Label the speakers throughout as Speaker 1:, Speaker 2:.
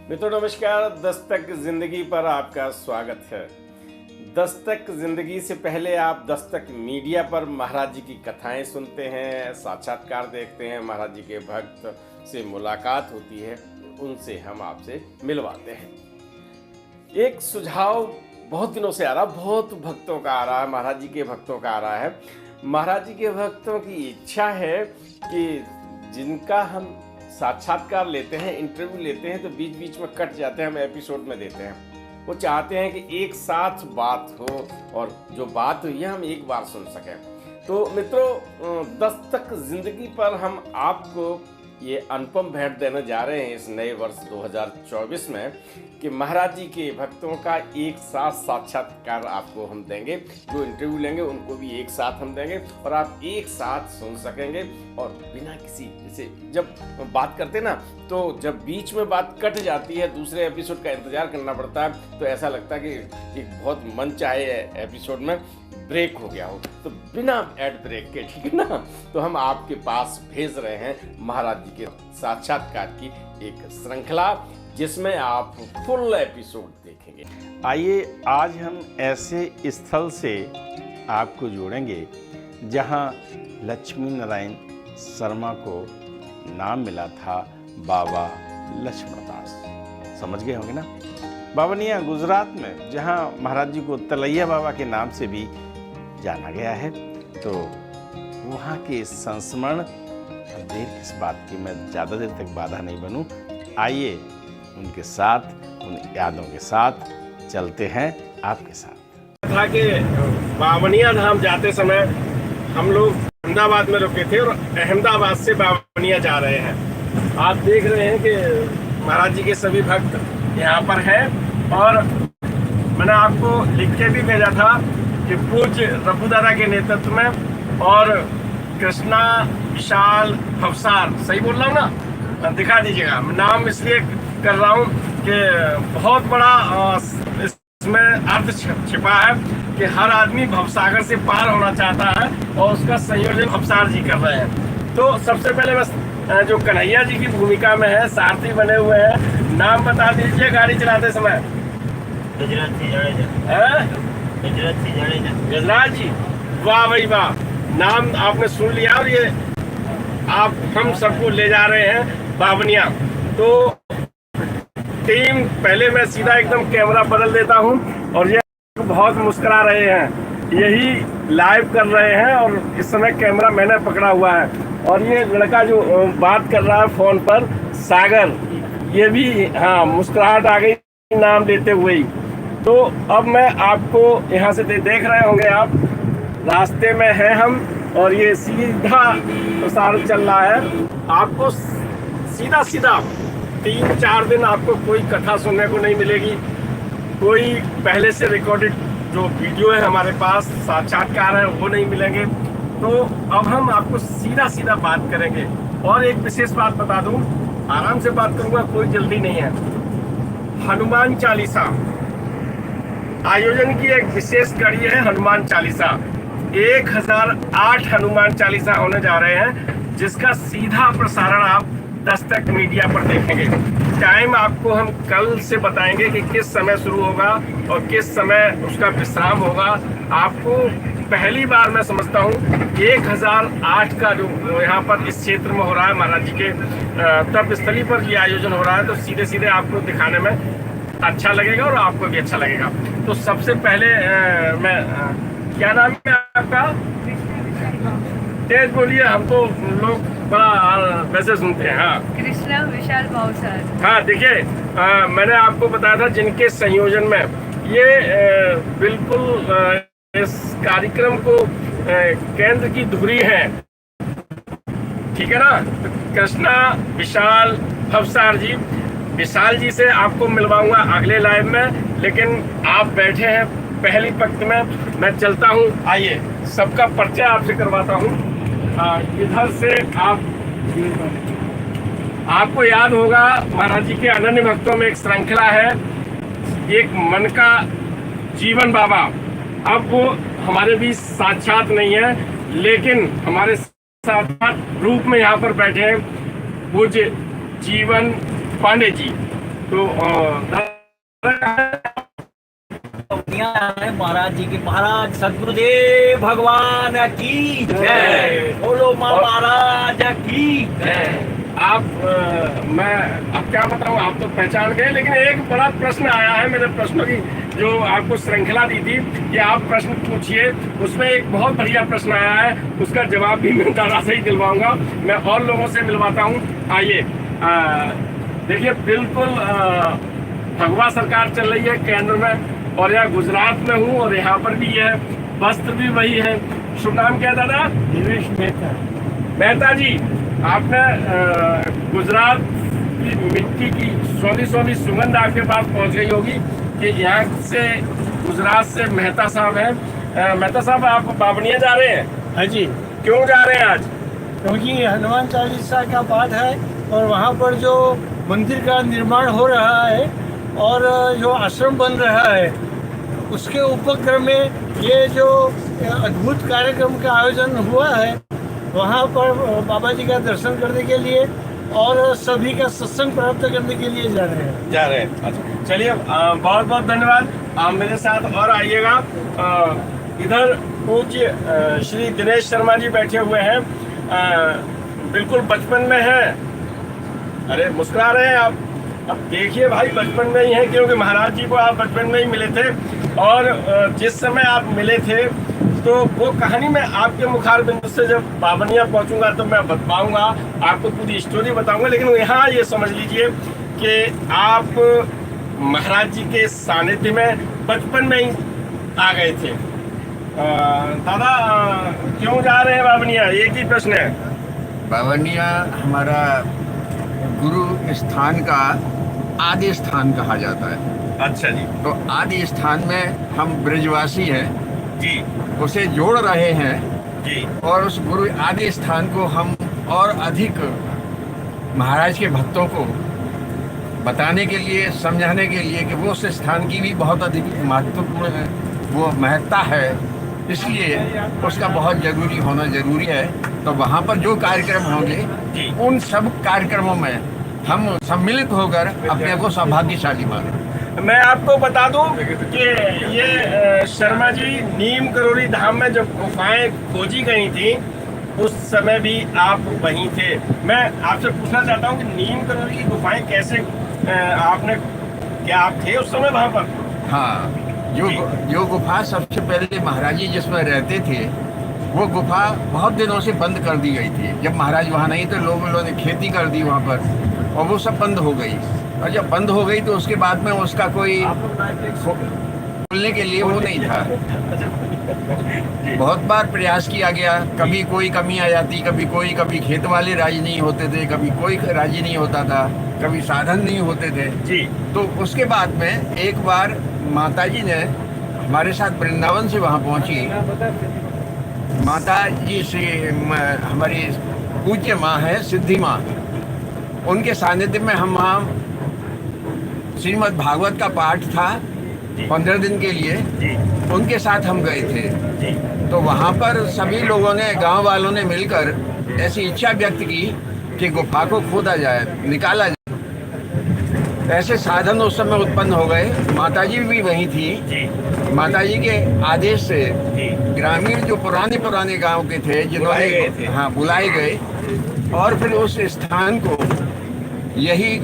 Speaker 1: मित्रों नमस्कार। दस्तक जिंदगी पर आपका स्वागत है। दस्तक जिंदगी से पहले आप दस्तक मीडिया पर महाराज जी की कथाएं सुनते हैं, साक्षात्कार देखते हैं, महाराज जी के भक्त से मुलाकात होती है, उनसे हम आपसे मिलवाते हैं। एक सुझाव बहुत दिनों से आ रहा, बहुत भक्तों का आ रहा है, महाराज जी के भक्तों का आ रहा है। महाराज जी के भक्तों की इच्छा है कि जिनका हम साक्षात्कार लेते हैं, इंटरव्यू लेते हैं, तो बीच बीच में कट जाते हैं, हम एपिसोड में देते हैं। वो चाहते हैं कि एक साथ बात हो और जो बात हुई है हम एक बार सुन सकें। तो मित्रों, दस्तक जिंदगी पर हम आपको ये अनुपम भेंट देने जा रहे हैं इस नए वर्ष 2024 में कि महाराज जी के भक्तों का एक साथ साक्षात्कार आपको हम देंगे। जो इंटरव्यू लेंगे उनको भी एक साथ हम देंगे और आप एक साथ सुन सकेंगे। और बिना किसी, जैसे जब बात करते ना, तो जब बीच में बात कट जाती है, दूसरे एपिसोड का इंतजार करना पड़ता है, तो ऐसा लगता है कि बहुत मन चाहे एपिसोड में ब्रेक हो गया हो। तो बिना एड ब्रेक के, ठीक है ना, तो हम आपके पास भेज रहे हैं महाराज जी के साक्षात्कार की एक श्रृंखला, जिसमें आप फुल एपिसोड देखेंगे।
Speaker 2: आइए आज हम ऐसे स्थल से आपको जोड़ेंगे जहां लक्ष्मी नारायण शर्मा को नाम मिला था बाबा लक्ष्मणदास। समझ गए होंगे ना। बावनिया गुजरात में, जहां महाराज जी को तलैया बाबा के नाम से भी जाना गया है। तो वहाँ के संस्मरण, देर किस बात की, मैं ज़्यादा देर तक बाधा नहीं बनूं। आइए उनके साथ, उन यादों के साथ चलते हैं आपके साथ।
Speaker 1: था कि बावनिया धाम जाते समय हम लोग अहमदाबाद में रुके थे और अहमदाबाद से बावनिया जा रहे हैं। आप देख रहे हैं कि महाराज जी के सभी भक्त यहाँ पर हैं और मैंने आपको लिख के भी भेजा था कि पूज्य रघु दादा के नेतृत्व में और कृष्णा विशाल भवसार, सही बोल रहा हूँ ना, दिखा दीजिएगा। नाम इसलिए कर रहा हूँ कि बहुत बड़ा इसमें अर्थ छिपा है कि हर आदमी भवसागर से पार होना चाहता है और उसका संयोजन भवसार जी कर रहे हैं। तो सबसे पहले बस जो कन्हैया जी की भूमिका में है, सारथी बने हुए हैं, नाम बता दीजिए गाड़ी चलाते समय। गजराज जी, वाह भाई वाह, नाम आपने सुन लिया। और ये आप हम सबको ले जा रहे हैं बावनिया। तो टीम, पहले मैं सीधा एकदम कैमरा बदल देता हूं और ये बहुत मुस्कुरा रहे हैं, यही लाइव कर रहे हैं और इस समय कैमरा मैंने पकड़ा हुआ है। और ये लड़का जो बात कर रहा है फोन पर, सागर, ये भी हाँ मुस्कुराहट आ गई नाम लेते हुए ही। तो अब मैं आपको यहाँ से देख रहे होंगे आप, रास्ते में हैं हम और ये सीधा प्रसारण चल रहा है। आपको सीधा सीधा 3-4 दिन आपको कोई कथा सुनने को नहीं मिलेगी, कोई पहले से रिकॉर्डेड जो वीडियो है हमारे पास, साक्षात्कार है, वो नहीं मिलेंगे। तो अब हम आपको सीधा सीधा बात करेंगे। और एक विशेष बात बता दूं, आराम से बात करूंगा, कोई जल्दी नहीं है। हनुमान चालीसा आयोजन की एक विशेष कड़ी है हनुमान चालीसा। 1008 हनुमान चालीसा होने जा रहे हैं, जिसका सीधा प्रसारण आप दस्तक मीडिया पर देखेंगे। टाइम आपको हम कल से बताएंगे कि किस समय शुरू होगा और किस समय उसका विश्राम होगा। आपको पहली बार मैं समझता हूँ 1008 का जो यहाँ पर इस क्षेत्र में हो रहा है, महाराज जी के तप स्थली पर ये आयोजन हो रहा है, तो सीधे सीधे आपको दिखाने में अच्छा लगेगा और आपको भी अच्छा लगेगा। तो सबसे पहले मैं क्या नाम है आपका? तेज बोलिए, हम तो लोग बड़ा वैसे सुनते हैं। हाँ,
Speaker 3: कृष्णा विशाल भवसार।
Speaker 1: हाँ देखिए, मैंने आपको बताया था जिनके संयोजन में ये बिल्कुल इस कार्यक्रम को केंद्र की धुरी है, ठीक है ना। कृष्णा विशाल भवसार जी, विशाल जी से आपको मिलवाऊंगा अगले लाइव में, लेकिन आप बैठे हैं पहली पंक्ति में, मैं चलता हूं। आइए सबका परिचय आपसे करवाता हूं। इधर से आपको याद होगा महाराज जी के अनन्य भक्तों में एक श्रृंखला है, एक मन का जीवन बाबा। अब वो हमारे बीच साक्षात नहीं है, लेकिन हमारे साक्षात रूप में यहाँ पर बैठे हैं पूज्य जीवन पांडे जी। तो
Speaker 4: महाराज जी की, महाराज सदगुरुदेव भगवान की जय, बोलो माँ महाराज की जय।
Speaker 1: आप मैं अब क्या बताऊं, आप तो पहचान गए, लेकिन एक बड़ा प्रश्न आया है। मैंने प्रश्नों की जो आपको श्रृंखला दी थी कि आप प्रश्न पूछिए, उसमें एक बहुत बढ़िया प्रश्न आया है, उसका जवाब भी मैं दादा से ही दिलवाऊंगा। मैं और लोगों से मिलवाता हूँ। आइए देखिए, बिल्कुल भगवा सरकार चल रही है केंद्र में, और यहाँ गुजरात में हूँ और यहाँ पर भी है, वस्त्र भी वही है। शुभ नाम क्या दादा?
Speaker 4: दिनेश मेहता।
Speaker 1: मेहता जी, आपने गुजरात की मिट्टी की सोनी सुगंध आपके पास पहुंच गई होगी कि यहाँ से, गुजरात से मेहता साहब हैं। मेहता साहब, आप बावनिया जा रहे हैं?
Speaker 4: हाँ जी,
Speaker 1: क्यों जा रहे हैं आज?
Speaker 4: क्योंकि हनुमान चालीसा का पाठ है और वहाँ पर जो मंदिर का निर्माण हो रहा है और जो आश्रम बन रहा है, उसके उपक्रम में ये जो अद्भुत कार्यक्रम का आयोजन हुआ है, वहाँ पर बाबा जी का दर्शन करने के लिए और सभी का सत्संग प्राप्त करने के लिए जा रहे हैं।
Speaker 1: अच्छा, चलिए, बहुत बहुत धन्यवाद। आप मेरे साथ और आइएगा। इधर पूज्य श्री दिनेश शर्मा जी बैठे हुए हैं, बिल्कुल बचपन में हैं। अरे मुस्कुरा रहे हैं आप। अब देखिए भाई, बचपन में ही हैं, क्योंकि महाराज जी को आप बचपन में ही मिले थे। और जिस समय आप मिले थे, तो वो कहानी मैं आपके मुखारबिंदु से जब बावनिया पहुंचूंगा तो मैं बताऊंगा, आपको पूरी स्टोरी बताऊंगा। लेकिन यहाँ ये समझ लीजिए कि आप महाराज जी के सानिध्य में बचपन में ही आ गए थे। दादा, क्यों जा रहे हैं बावनिया? एक ही प्रश्न है।
Speaker 5: बावनिया हमारा गुरु स्थान का आदि स्थान कहा जाता है।
Speaker 1: अच्छा जी।
Speaker 5: तो आदि स्थान में हम ब्रजवासी हैं
Speaker 1: जी,
Speaker 5: उसे जोड़ रहे हैं
Speaker 1: जी,
Speaker 5: और उस गुरु आदि स्थान को हम और अधिक महाराज के भक्तों को बताने के लिए, समझाने के लिए कि वो उस स्थान की भी बहुत अधिक महत्वपूर्ण वो महत्ता है, इसलिए उसका बहुत जरूरी होना जरूरी है। तो वहाँ पर जो कार्यक्रम होंगे, उन सब कार्यक्रमों में हम सम्मिलित होकर अपने को सौभाग्यशाली माने।
Speaker 1: मैं आपको बता दूं कि ये शर्मा जी नीम करोली धाम में जब गुफाएं खोजी गई थी, उस समय भी आप वहीं थे। मैं आपसे पूछना चाहता हूं कि नीम करोली की गुफाएं कैसे आपने, क्या आप थे उस समय वहां पर?
Speaker 5: हाँ, जो गुफा सबसे पहले महाराज जी जिसमें रहते थे, वो गुफा बहुत दिनों से बंद कर दी गई थी। जब महाराज वहाँ नहीं तो लोगों ने खेती कर दी वहाँ पर, और वो सब बंद हो गई। और जब बंद हो गई तो उसके बाद में उसका कोई खोलने के लिए वो नहीं था। बहुत बार प्रयास किया गया, कभी कोई कमी आ जाती, कभी खेत वाले राजी नहीं होते थे, कभी कोई राजी नहीं होता था, कभी साधन नहीं होते थे
Speaker 1: जी।
Speaker 5: तो उसके बाद में एक बार माताजी ने हमारे साथ वृंदावन से वहाँ पहुँची। माता जी से हमारी पूज्य माँ है सिद्धि माँ, उनके सानिध्य में हम वहाँ श्रीमद् भागवत का पाठ था 15 दिन के लिए, उनके साथ हम गए थे। तो वहाँ पर सभी लोगों ने, गांव वालों ने मिलकर ऐसी इच्छा व्यक्त की कि गुफा को खोदा जाए, निकाला जाए। ऐसे साधन उस समय उत्पन्न हो गए। माताजी भी वहीं थी। माताजी के आदेश से ग्रामीण जो पुराने गांव के थे, जिन्होंने बुलाए गए, और फिर उस स्थान को यही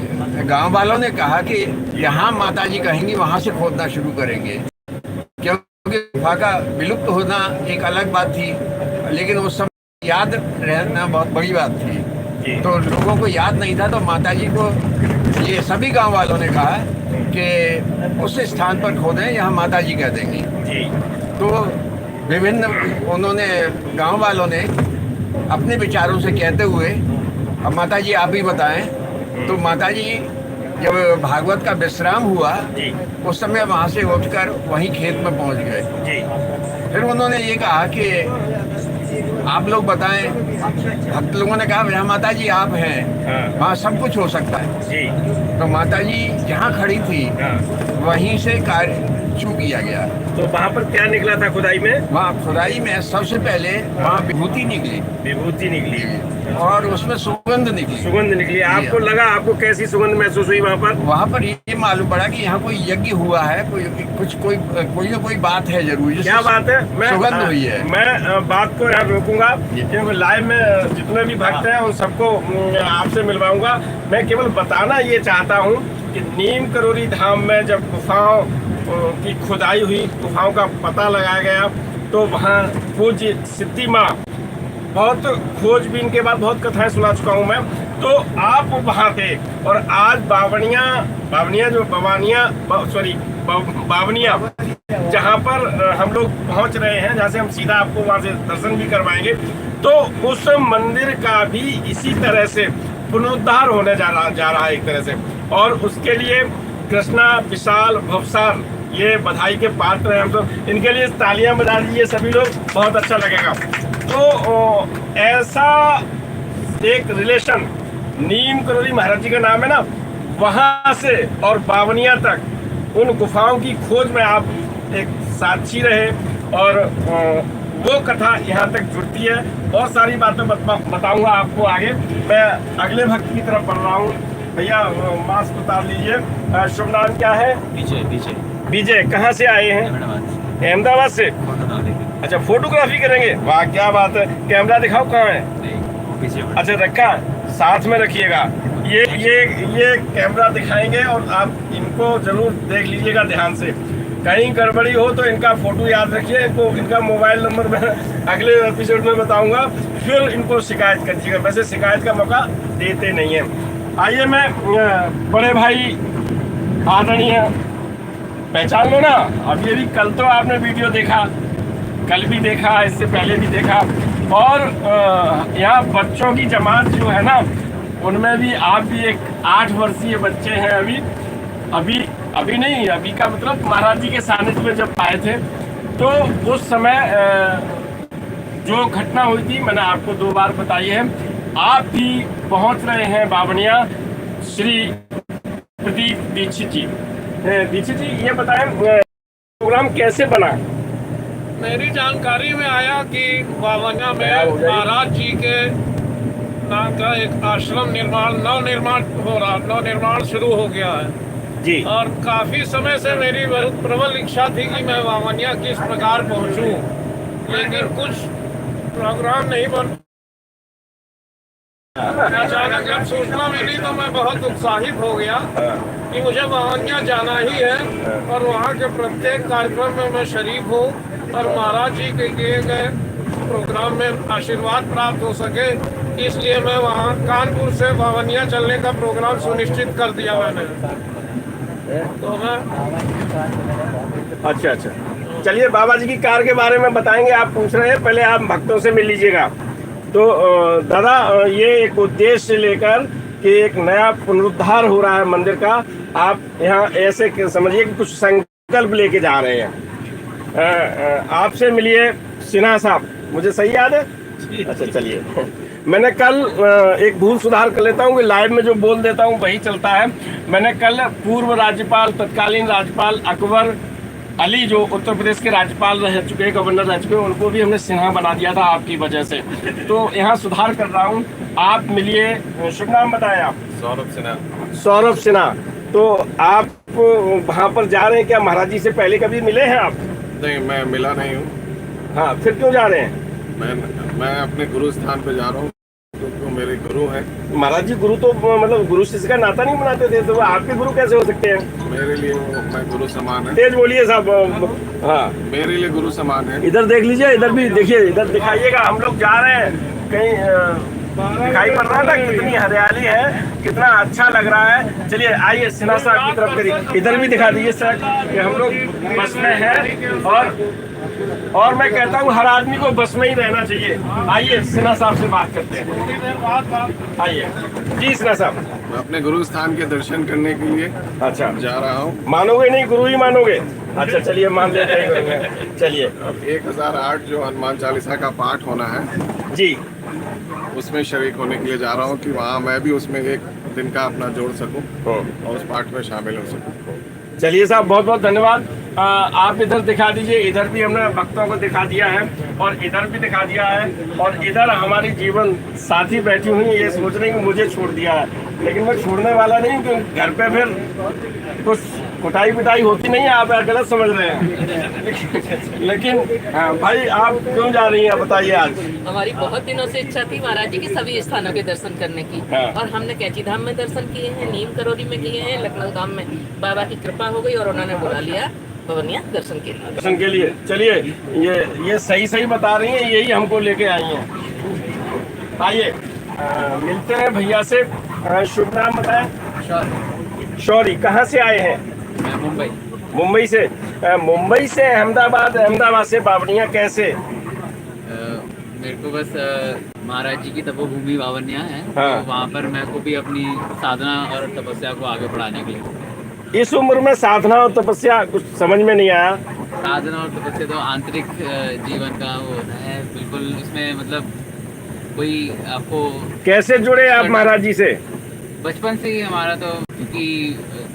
Speaker 5: गांव वालों ने कहा कि यहाँ माताजी कहेंगी वहाँ से खोदना शुरू करेंगे, क्योंकि गुफा का विलुप्त होना एक अलग बात थी, लेकिन उस समय याद रहना बहुत बड़ी बात थी। तो लोगों को याद नहीं था, तो माताजी को ये सभी गांव वालों ने कहा कि उस स्थान पर खोदें, यहाँ माताजी कह देंगी। तो विभिन्न उन्होंने, गांव वालों ने अपने विचारों से कहते हुए, अब माताजी आप ही बताएं। तो माताजी जब भागवत का विश्राम हुआ, उस समय वहाँ से उठकर वहीं खेत में पहुँच गए। फिर उन्होंने ये कहा कि आप लोग बताएं। भक्त लोगों ने कहा जहाँ माताजी आप हैं वहाँ सब कुछ हो सकता है। तो माताजी जहाँ खड़ी थी वहीं से छू किया गया।
Speaker 1: तो वहाँ पर क्या निकला था खुदाई में?
Speaker 5: वहाँ खुदाई में सबसे पहले वहाँ विभूति निकली,
Speaker 1: विभूति निकली
Speaker 5: और उसमें सुगंध निकली।
Speaker 1: सुगंध निकली। आपको लगा, आपको कैसी सुगंध महसूस हुई वहाँ पर?
Speaker 5: वहाँ पर ये मालूम पड़ा कि यहाँ कोई यज्ञ हुआ है, कोई ना कोई बात है जरूर।
Speaker 1: क्या बात है?
Speaker 5: सुगंध हुई है।
Speaker 1: मैं बात को यहाँ रोकूंगा, क्योंकि लाइव में जितने भी भक्त हैं उन सबको आपसे मिलवाऊंगा। मैं केवल बताना ये चाहता हूँ कि नीम करोली धाम में जब गुफाओं की खुदाई हुई, गुफाओं का पता लगाया गया, तो वहाँ पूज्य सिद्धि माँ, बहुत खोजबीन के बाद बहुत कथाएं सुना चुका हूँ मैं, तो आप वहाँ थे। और आज बावनिया जहाँ पर हम लोग पहुँच रहे हैं, जहाँ से हम सीधा आपको वहाँ से दर्शन भी करवाएंगे, तो उस मंदिर का भी इसी तरह से पुनरुद्धार होने जा रहा है एक तरह से। और उसके लिए कृष्णा, विशाल, भवसार ये बधाई के पात्र हैं हम सब। इनके लिए तालियां बजा दीजिए सभी लोग, बहुत अच्छा लगेगा। तो ऐसा एक रिलेशन, नीम करोली महाराज जी का नाम है ना, वहाँ से और बावनिया तक उन गुफाओं की खोज में आप एक साक्षी रहे, और वो कथा यहाँ तक जुड़ती है। बहुत सारी बातें बताऊंगा आपको आगे। मैं अगले भक्त की तरफ बढ़ रहा हूँ। भैया मास्क उतार लीजिए। शुभ नाम क्या है? विजय। कहाँ से आए हैं? अहमदाबाद से। अच्छा, फोटोग्राफी करेंगे? वाह, क्या बात है। कैमरा दिखाओ, कहाँ है? अच्छा, रखा, साथ में रखिएगा। ये कैमरा दिखाएंगे और आप इनको जरूर देख लीजिएगा ध्यान से। कहीं गड़बड़ी हो तो इनका फोटो याद रखिए। इनका मोबाइल नंबर मैं अगले एपिसोड में बताऊंगा, फिर इनको शिकायत करिएगा। वैसे शिकायत का मौका देते नहीं है। आइए, मैं बड़े भाई आदरणीय, पहचान लो ना। अब ये भी कल तो आपने वीडियो देखा, कल भी देखा, इससे पहले भी देखा। और यहाँ बच्चों की जमात जो है ना, उनमें भी आप भी एक 8 वर्षीय बच्चे हैं। अभी नहीं, अभी का मतलब महाराज जी के सानिध्य में जब आए थे, तो उस समय जो घटना हुई थी मैंने आपको 2 बार बताई है। आप भी पहुंच रहे हैं बावनिया। श्री प्रदीप दीक्षित जी, ये बताएं प्रोग्राम कैसे बना?
Speaker 4: मेरी जानकारी में आया कि बावनिया में महाराज जी के नाम का एक आश्रम नवनिर्माण शुरू हो गया है
Speaker 1: जी। और
Speaker 4: काफी समय से मेरी बहुत प्रबल इच्छा थी कि मैं बावनिया किस प्रकार पहुंचूं, लेकिन कुछ प्रोग्राम नहीं बन। अचानक जब सूचना मिली तो मैं बहुत उत्साहित हो गया कि मुझे बावनिया जाना ही है, और वहाँ के प्रत्येक कार्यक्रम में मैं शरीक हूँ, और महाराज जी के किए गए प्रोग्राम में आशीर्वाद प्राप्त हो सके, इसलिए मैं वहाँ कानपुर से बावनिया चलने का प्रोग्राम सुनिश्चित कर दिया मैंने। तो मैं
Speaker 1: अच्छा, चलिए बाबा जी की कार के बारे में बताएंगे। आप पूछ रहे हैं, पहले आप भक्तों से मिल लीजिएगा। तो दादा, ये एक उद्देश्य लेकर कि एक नया पुनरुद्धार हो रहा है मंदिर का, आप यहाँ ऐसे समझिए कि कुछ संकल्प लेके जा रहे हैं। आपसे मिलिए सिन्हा साहब, मुझे सही याद है? अच्छा, चलिए। मैंने कल एक भूल सुधार कर लेता हूँ कि लाइव में जो बोल देता हूँ वही चलता है। मैंने कल पूर्व राज्यपाल, तत्कालीन राज्यपाल अकबर अली, जो उत्तर प्रदेश के राज्यपाल रह चुके, गवर्नर रह चुके, उनको भी हमने सिन्हा बना दिया था आपकी वजह से। तो यहाँ सुधार कर रहा हूँ। आप मिलिए। शुभ नाम बताएं आप? सौरभ सिन्हा। तो आप वहाँ पर जा रहे हैं क्या? महाराज जी से पहले कभी मिले हैं आप?
Speaker 6: नहीं, मैं मिला नहीं हूँ।
Speaker 1: हाँ, फिर क्यों जा रहे हैं?
Speaker 6: मैं अपने गुरु स्थान पे जा रहा हूँ, तो मेरे गुरु हैं।
Speaker 1: महाराज जी गुरु तो मतलब गुरु शिष्य का नाता नहीं बनाते थे, तो आपके गुरु कैसे हो सकते हैं?
Speaker 6: मेरे लिए मैं गुरु समान है।
Speaker 1: तेज बोलिए साहब। हाँ,
Speaker 6: मेरे लिए गुरु समान है।
Speaker 1: इधर देख लीजिए, इधर भी देखिए, इधर दिखाइएगा। हम लोग जा रहे हैं कहीं, दिखाई पड़ रहा था कितनी हरियाली है, कितना अच्छा लग रहा है। चलिए आइए सिन्हा साहब की तरफ करिए, इधर भी दिखा दीजिए सर कि हम लोग बस में हैं। और मैं कहता हूँ हर आदमी को बस में ही रहना चाहिए। आइए सिन्हा साहब से बात करते हैं। आइए जी सिन्हा साहब।
Speaker 6: मैं अपने गुरु स्थान के दर्शन करने के लिए
Speaker 1: अच्छा
Speaker 6: जा रहा हूँ।
Speaker 1: मानोगे नहीं, गुरु ही मानोगे? अच्छा, चलिए मान लेते हैं। चलिए।
Speaker 6: अब 1008 जो हनुमान चालीसा का पाठ होना है
Speaker 1: जी,
Speaker 6: उसमें शरीक होने के लिए जा रहा हूँ कि वहाँ मैं भी उसमें एक दिन का अपना जोड़ सकूँ और उस पाठ में शामिल हो सकूँ।
Speaker 1: चलिए साहब, बहुत बहुत धन्यवाद। आप इधर दिखा दीजिए, इधर भी हमने भक्तों को दिखा दिया है और इधर भी दिखा दिया है, और इधर हमारी जीवन साथी बैठी हुई ये सोच रही कि मुझे छोड़ दिया है, लेकिन मैं छोड़ने वाला नहीं, क्योंकि घर पे फिर कुछ कुटाई पिटाई होती नहीं है, आप गलत समझ रहे हैं। लेकिन हाँ, भाई आप क्यों जा रही हैं बताइए आज?
Speaker 7: हमारी बहुत दिनों से इच्छा थी महाराज जी की सभी स्थानों के दर्शन करने की।
Speaker 1: हाँ।
Speaker 7: और हमने कैची धाम में दर्शन किए हैं, नीम करोली में किए हैं, लखनऊ धाम में बाबा की कृपा हो गई और उन्होंने बुला लिया भवनिया दर्शन के लिए।
Speaker 1: दर्शन के लिए चलिए, ये सही बता रही हैं, यही हमको लेके आई हैं। आइए मिलते हैं भैया से। शुभ नाम बताएं। शौरी। कहाँ से आए हैं?
Speaker 8: मैं मुंबई।
Speaker 1: मुंबई से। मुंबई से अहमदाबाद से बावनिया कैसे?
Speaker 8: मेरे को बस महाराज जी की तपोभूमि बावनिया है।
Speaker 1: हाँ।
Speaker 8: तो वहाँ पर मैं को भी अपनी साधना और तपस्या को आगे बढ़ाने के लिए।
Speaker 1: इस उम्र में साधना और तपस्या कुछ समझ में नहीं आया।
Speaker 8: साधना और तपस्या तो आंतरिक जीवन का वो होता है, बिल्कुल इसमें मतलब कोई आपको।
Speaker 1: कैसे जुड़े आप महाराज जी से?
Speaker 8: बचपन से ही हमारा तो, क्योंकि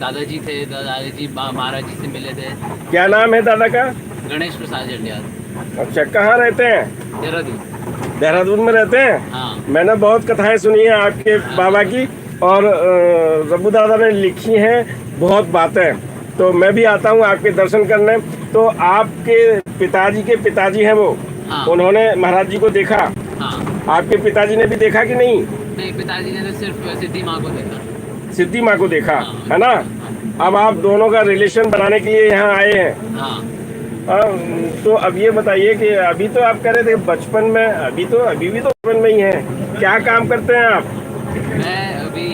Speaker 8: दादाजी थे, दादाजी महाराज जी से मिले थे।
Speaker 1: क्या नाम है दादा का?
Speaker 8: गणेश प्रसाद जंडियाल।
Speaker 1: अच्छा, कहाँ रहते हैं?
Speaker 8: देहरादून।
Speaker 1: देहरादून में रहते हैं।
Speaker 8: हाँ।
Speaker 1: मैंने बहुत कथाएं सुनी है आपके बाबा की, और रब्बू दादा ने लिखी हैं बहुत बातें, तो मैं भी आता हूँ आपके दर्शन करने। तो आपके पिताजी के पिताजी हैं वो?
Speaker 8: हाँ।
Speaker 1: उन्होंने महाराज जी को देखा?
Speaker 8: हाँ।
Speaker 1: आपके पिताजी ने भी देखा कि नहीं?
Speaker 8: नहीं, पिताजी ने तो सिर्फ सिद्धि माँ को देखा।
Speaker 1: सिद्धि माँ को देखा
Speaker 8: हाँ।
Speaker 1: है ना? अब आप दोनों का रिलेशन बनाने के लिए यहाँ आए हैं।
Speaker 8: हाँ।
Speaker 1: तो अब ये बताइए कि अभी तो आप कह रहे थे बचपन में, अभी भी तो बचपन में ही है, क्या काम करते हैं आप?
Speaker 8: मैं अभी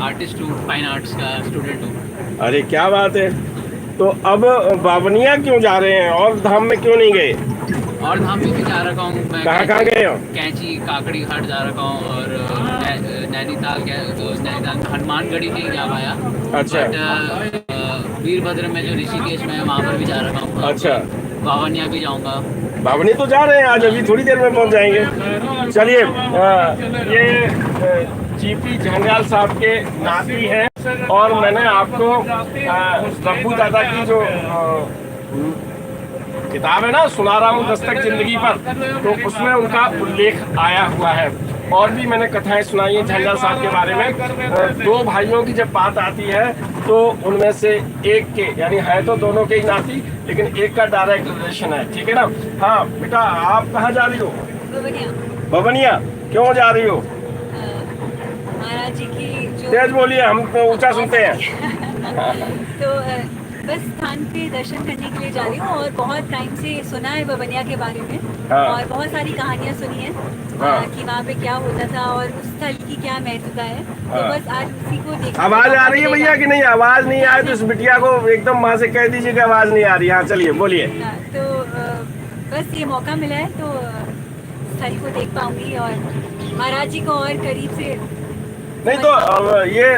Speaker 8: आर्टिस्ट हूँ, फाइन आर्ट्स का स्टूडेंट हूँ।
Speaker 1: अरे क्या बात है। तो अब बावनिया क्यों जा रहे हैं, और धाम में क्यों नहीं गए?
Speaker 8: और धाम में भी जा रखा हूँ मैं।
Speaker 1: कहाँ गए हो?
Speaker 8: कैंची, काकड़ी घाट जा रखा हूँ, और नैनीताल हनुमानगढ़ी नहीं जा पाया।
Speaker 1: अच्छा।
Speaker 8: बट वीरभद्र में जो ऋषिकेश में है वहाँ पर भी जा रखा हूँ।
Speaker 1: अच्छा।
Speaker 8: बावनिया भी जाऊँगा।
Speaker 1: बावनी तो जा रहे हैं आज, अभी थोड़ी देर में पहुंच जाएंगे। चलिए, ये जीपी झंझाल साहब के नाती हैं, और मैंने आपको रब्बू दादा की जो किताब है ना, सुना रहा हूँ दस्तक जिंदगी पर, तो उसमें उनका उल्लेख आया हुआ है। और भी मैंने कथाएं सुनाई हैं झंझाल साहब के बारे में। दो भाइयों की जब बात आती है तो उनमें से एक के, यानी है तो दोनों के ही नाती, लेकिन एक का डायरेक्ट रिलेशन है, ठीक है ना? हाँ बेटा, आप कहाँ जा रही हो? बवनिया। क्यों जा रही हो?
Speaker 3: महाराज जी की जो
Speaker 1: तेज बोलिए, हम तो ऊंचा सुनते हैं।
Speaker 3: तो बस स्थान पे दर्शन करने के लिए जा रही हूँ, और बहुत टाइम से सुना है बवनिया के बारे में।
Speaker 1: हाँ।
Speaker 3: और बहुत सारी कहानियाँ सुनी है
Speaker 1: हाँ।
Speaker 3: कि वहाँ पे क्या होता था और उस स्थल की क्या महत्वता है। तो
Speaker 1: हाँ।
Speaker 3: बस आज उसी को देख।
Speaker 1: आवाज आ रही है भैया कि नहीं? आवाज नहीं आए तो इस बिटिया को एकदम वहाँ से कह दीजिए कि आवाज नहीं आ रही। हाँ चलिए बोलिए।
Speaker 3: तो बस ये मौका मिला है तो स्थल को देख पाऊंगी और महाराज जी को और करीब से।
Speaker 1: नहीं तो ये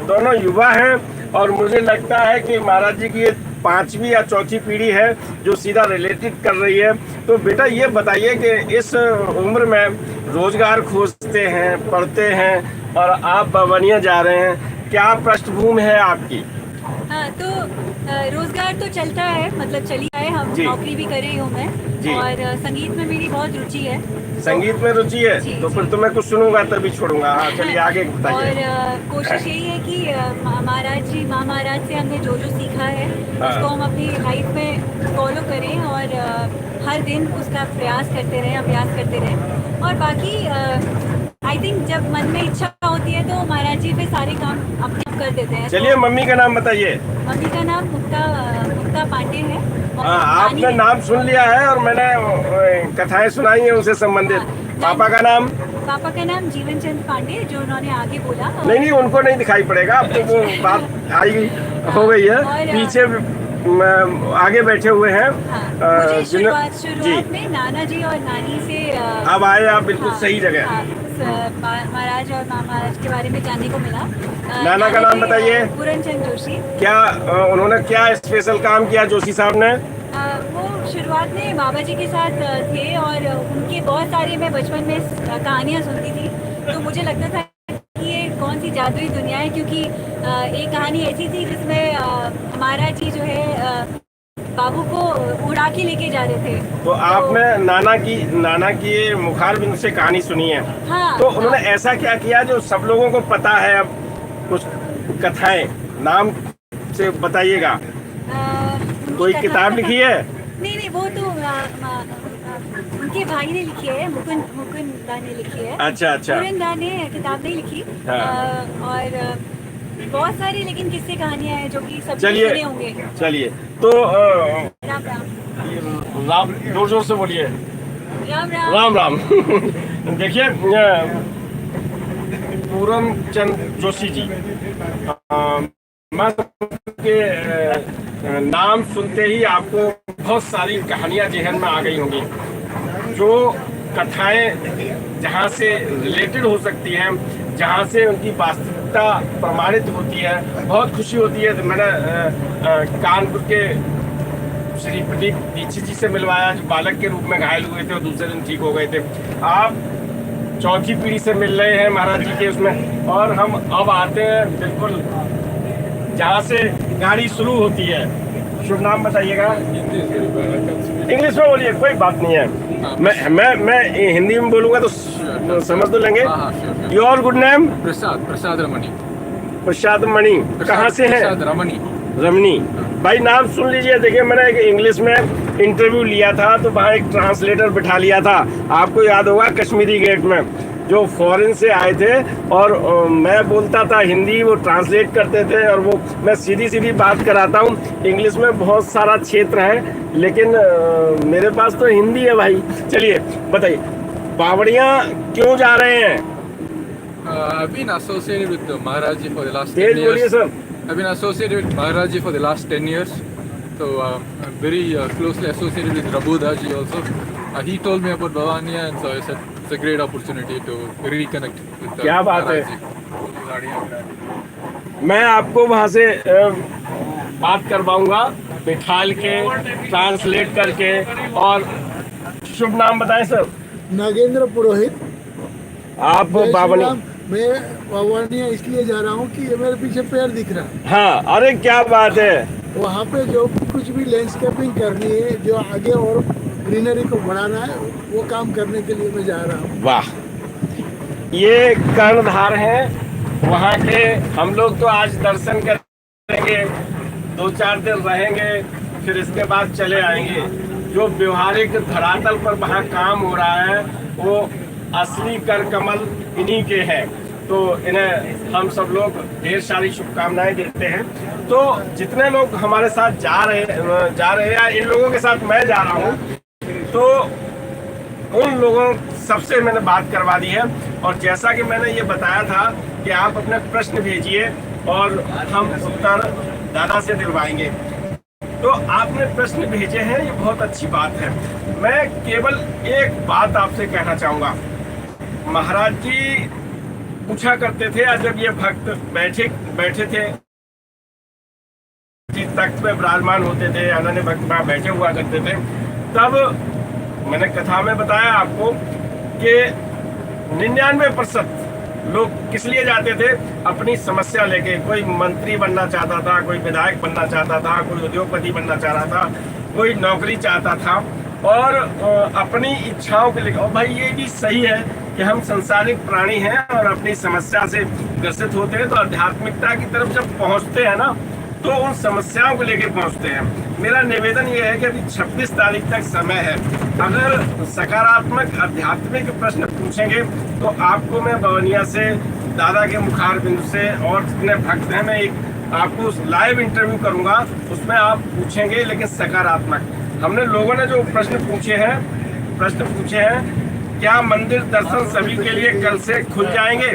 Speaker 1: दोनों युवा हैं, और मुझे लगता है कि महाराज जी की ये 5वीं या 4थी पीढ़ी है जो सीधा रिलेटेड कर रही है। तो बेटा ये बताइए कि इस उम्र में रोजगार खोजते हैं, पढ़ते हैं, और आप बवनिया जा रहे हैं, क्या पृष्ठभूमि है आपकी?
Speaker 3: हाँ, तो रोजगार तो चलता है, मतलब चली है। हम
Speaker 1: जी।
Speaker 3: नौकरी भी कर रही हूँ मैं,
Speaker 1: जी।
Speaker 3: और संगीत में मेरी बहुत रुचि है।
Speaker 1: संगीत में रुचि है?
Speaker 3: जी,
Speaker 1: तो
Speaker 3: जी।
Speaker 1: फिर तो मैं कुछ सुनूंगा तभी छोड़ूंगा। हाँ चलिए आगे बताइए।
Speaker 3: और कोशिश यही है कि महाराज से हमने जो जो सीखा है
Speaker 1: हाँ।
Speaker 3: उसको हम अपनी लाइफ में फॉलो करें, और हर दिन उसका प्रयास करते रहें, अभ्यास करते रहें। और बाकी आई थिंक जब मन में इच्छा होती है तो महाराज जी पे सारे काम अपने आप कर देते हैं।
Speaker 1: चलिए मम्मी का नाम बताइए।
Speaker 3: मम्मी का नाम मुक्ता पांडे है। और
Speaker 1: हाँ, आपने
Speaker 3: नानी-
Speaker 1: नाम सुन लिया है, और मैंने कथाएं सुनाई हैं उनसे संबंधित।
Speaker 3: हाँ।
Speaker 1: पापा का नाम?
Speaker 3: पापा का नाम जीवन चंद पांडे, जो उन्होंने आगे बोला।
Speaker 1: नहीं, उनको नहीं दिखाई पड़ेगा, अब तो वो बात आई हो गई है।
Speaker 3: और
Speaker 1: पीछे आगे बैठे हुए हैं।
Speaker 3: हाँ, मुझे
Speaker 1: जिन्हों-
Speaker 3: शुरुआत में नाना जी और नानी से
Speaker 1: अब आए आप बिल्कुल सही जगह।
Speaker 3: हाँ, महाराज और महाराज के बारे में जानने को मिला।
Speaker 1: नाना का नाम
Speaker 3: जी,
Speaker 1: बताइए।
Speaker 3: पूरनचंद जोशी।
Speaker 1: क्या उन्होंने क्या स्पेशल काम किया जोशी साहब ने?
Speaker 3: वो शुरुआत में बाबा जी के साथ थे, और उनके बहुत सारे मैं बचपन में कहानियाँ सुनती थी, तो मुझे लगता था कि ये कौन सी जादुई दुनिया है, क्योंकि एक कहानी ऐसी थी जिसमें महाराज जी जो है बाबू को उड़ा के लेके जा रहे थे।
Speaker 1: तो आपने नाना की ये मुखार बिंदु से कहानी सुनी है।
Speaker 3: हाँ,
Speaker 1: तो उन्होंने ऐसा क्या किया जो सब लोगों को पता है? अब कुछ कथाएं नाम से बताइएगा। कोई किताब लिखी है?
Speaker 3: नहीं, वो तो उनके भाई ने लिखी है, मुकुंद दा ने लिखी है।
Speaker 1: अच्छा।
Speaker 3: मुकुंद दा ने किताब नहीं लिखी।
Speaker 1: हाँ।
Speaker 3: और बहुत सारी लेकिन किस्से कहानियां हैं जो कि सब
Speaker 1: चलिए
Speaker 3: होंगे।
Speaker 1: चलिए तो
Speaker 3: राम
Speaker 1: राम जोर से बोलिए। राम देखिए, पूरन चंद जोशी जी, मैं के नाम सुनते ही आपको बहुत सारी कहानियां जहन में आ गई होंगी, जो कथाएं जहां से रिलेटेड हो सकती हैं, जहां से उनकी वास्तविकता प्रमाणित होती है। बहुत खुशी होती है। मैंने कानपुर के श्री प्रदीप दीक्षित जी से मिलवाया, जो बालक के रूप में घायल हुए थे और दूसरे दिन ठीक हो गए थे। आप चौथी पीढ़ी से मिल रहे हैं महाराज जी के उसमें, और हम अब आते हैं बिल्कुल जहाँ से गाड़ी शुरू होती है। शुभ नाम बताइएगा। इंग्लिश में बोलिए, कोई बात नहीं है। मैं हिंदी में बोलूँगा तो समझ तो लेंगे। Your good name?
Speaker 6: प्रसाद रमणी।
Speaker 1: प्रसाद मणि। कहाँ से हैं? रमणी भाई, नाम सुन लीजिए। देखिए, मैंने एक इंग्लिश में इंटरव्यू लिया था, तो वहाँ एक ट्रांसलेटर बिठा लिया था। आपको याद होगा कश्मीरी गेट में, जो फॉरेन से आए थे, और मैं बोलता था हिंदी, वो ट्रांसलेट करते थे, और वो मैं सीधी बात कराता हूँ। इंग्लिश में बहुत सारा क्षेत्र है, लेकिन मेरे पास तो हिंदी है भाई। चलिए बताइए, बावड़ियाँ क्यों जा रहे हैं?
Speaker 6: I've been associated with Maharaj Ji for the last 10
Speaker 1: तेज बोलिए
Speaker 6: years.
Speaker 1: Sir.
Speaker 6: I've been associated with Maharaj Ji for the last 10 years. So I'm very closely associated with Rabbu Da Ji also. He told me about Bhavaniya, and so I said it's a great opportunity to reconnect with
Speaker 1: क्या बात है।
Speaker 6: Maharaj Ji.
Speaker 1: मैं आपको वहाँ से बात करवाऊंगा, बिठाल के, ट्रांसलेट करके। और शुभ नाम बताएं सर।
Speaker 9: नागेंद्र पुरोहित।
Speaker 1: आप
Speaker 9: जय श्री
Speaker 1: बावनी?
Speaker 9: राम। मैं बावनिया इसलिए जा रहा हूँ कि ये मेरे पीछे पेड़ दिख रहा है।
Speaker 1: हाँ, अरे क्या बात है।
Speaker 9: वहाँ पे जो कुछ भी लैंडस्केपिंग करनी है, जो आगे और ग्रीनरी को बढ़ाना है, वो काम करने के लिए मैं जा रहा हूँ।
Speaker 1: वाह, ये कर्णधार हैं वहाँ के। हम लोग तो आज दर्शन करेंगे, 2-4 दिन रहेंगे, फिर इसके बाद चले आएंगे। जो व्यवहारिक धरातल पर वहाँ काम हो रहा है, वो असली कर कमल इन्हीं के हैं। तो इन्हें हम सब लोग ढेर सारी शुभकामनाएं देते हैं। तो जितने लोग हमारे साथ जा रहे हैं, इन लोगों के साथ मैं जा रहा हूँ, तो उन लोगों सबसे मैंने बात करवा दी है। और जैसा कि मैंने ये बताया था कि आप अपने प्रश्न भेजिए और हम उत्तर दादा से दिलवाएंगे। तो आपने प्रश्न भेजे हैं, ये बहुत अच्छी बात है। मैं केवल एक बात आपसे कहना चाहूँगा। महाराज जी पूछा करते थे, जब ये भक्त बैठे थे, तख्त पे विराजमान होते थे, अनन्य भक्त वहाँ बैठे हुआ करते थे, तब मैंने कथा में बताया आपको कि 99% लोग किस लिए जाते थे? अपनी समस्या लेके। कोई मंत्री बनना चाहता था, कोई विधायक बनना चाहता था, कोई उद्योगपति बनना चाह रहा था, कोई नौकरी चाहता था, और अपनी इच्छाओं के लिए। और भाई ये भी सही है कि हम सांसारिक प्राणी हैं और अपनी समस्या से ग्रसित होते हैं, तो आध्यात्मिकता की तरफ जब पहुंचते हैं ना, तो उन समस्याओं को लेकर पहुंचते हैं। मेरा निवेदन ये है कि अभी 26 तारीख तक समय है। अगर सकारात्मक आध्यात्मिक प्रश्न पूछेंगे तो आपको मैं बवनिया से, दादा के मुखार बिंदु से, और जितने भक्त हैं, मैं एक आपको लाइव इंटरव्यू करूंगा, उसमें आप पूछेंगे, लेकिन सकारात्मक। हमने लोगों ने जो प्रश्न पूछे हैं, क्या मंदिर दर्शन सभी के लिए कल से खुल जाएंगे?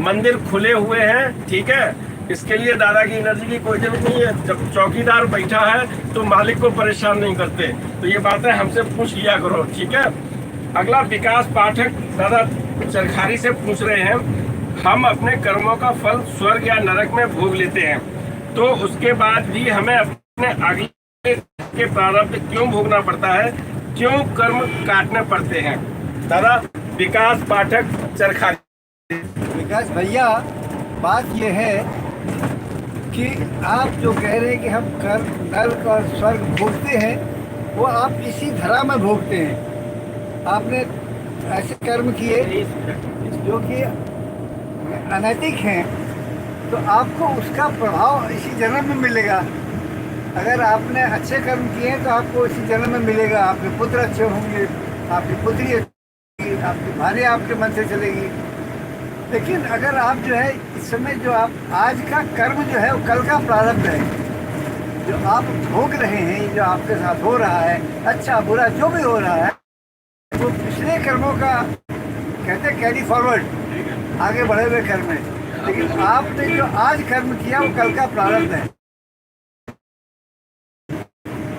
Speaker 1: मंदिर खुले हुए हैं, ठीक है। इसके लिए दादा की एनर्जी की कोई जरूरत नहीं है। जब चौकीदार बैठा है तो मालिक को परेशान नहीं करते। तो ये बातें हमसे पूछ लिया करो, ठीक है। अगला विकास पाठक दादा चरखारी से पूछ रहे हैं, हम अपने कर्मों का फल स्वर्ग या नरक में भोग लेते हैं, तो उसके बाद भी हमें अपने अगले के प्रारब्ध क्यों भोगना पड़ता है? क्यों कर्म काटने पड़ते हैं? दादा विकास पाठक चरखारी।
Speaker 10: विकास भैया, बात ये है
Speaker 9: कि आप जो कह रहे हैं कि हम नरक और स्वर्ग भोगते हैं, वो आप इसी धरा में भोगते हैं। आपने ऐसे कर्म किए जो कि अनैतिक हैं, तो आपको उसका प्रभाव इसी जन्म में मिलेगा। अगर आपने अच्छे कर्म किए हैं तो आपको इसी जन्म में मिलेगा। आपके पुत्र अच्छे होंगे, आपकी पुत्री अच्छी, आपकी भार्या आपके मन से चलेगी। लेकिन अगर आप जो है इस समय जो आप आज का कर्म जो है वो कल का प्रारब्ध है, जो आप भोग रहे हैं, जो आपके साथ हो रहा है, अच्छा बुरा जो भी हो रहा है, वो पिछले कर्मों का कहते हैं कैरी फॉरवर्ड, आगे बढ़े हुए कर्म है। लेकिन आपने जो आज कर्म किया वो कल का प्रारब्ध है।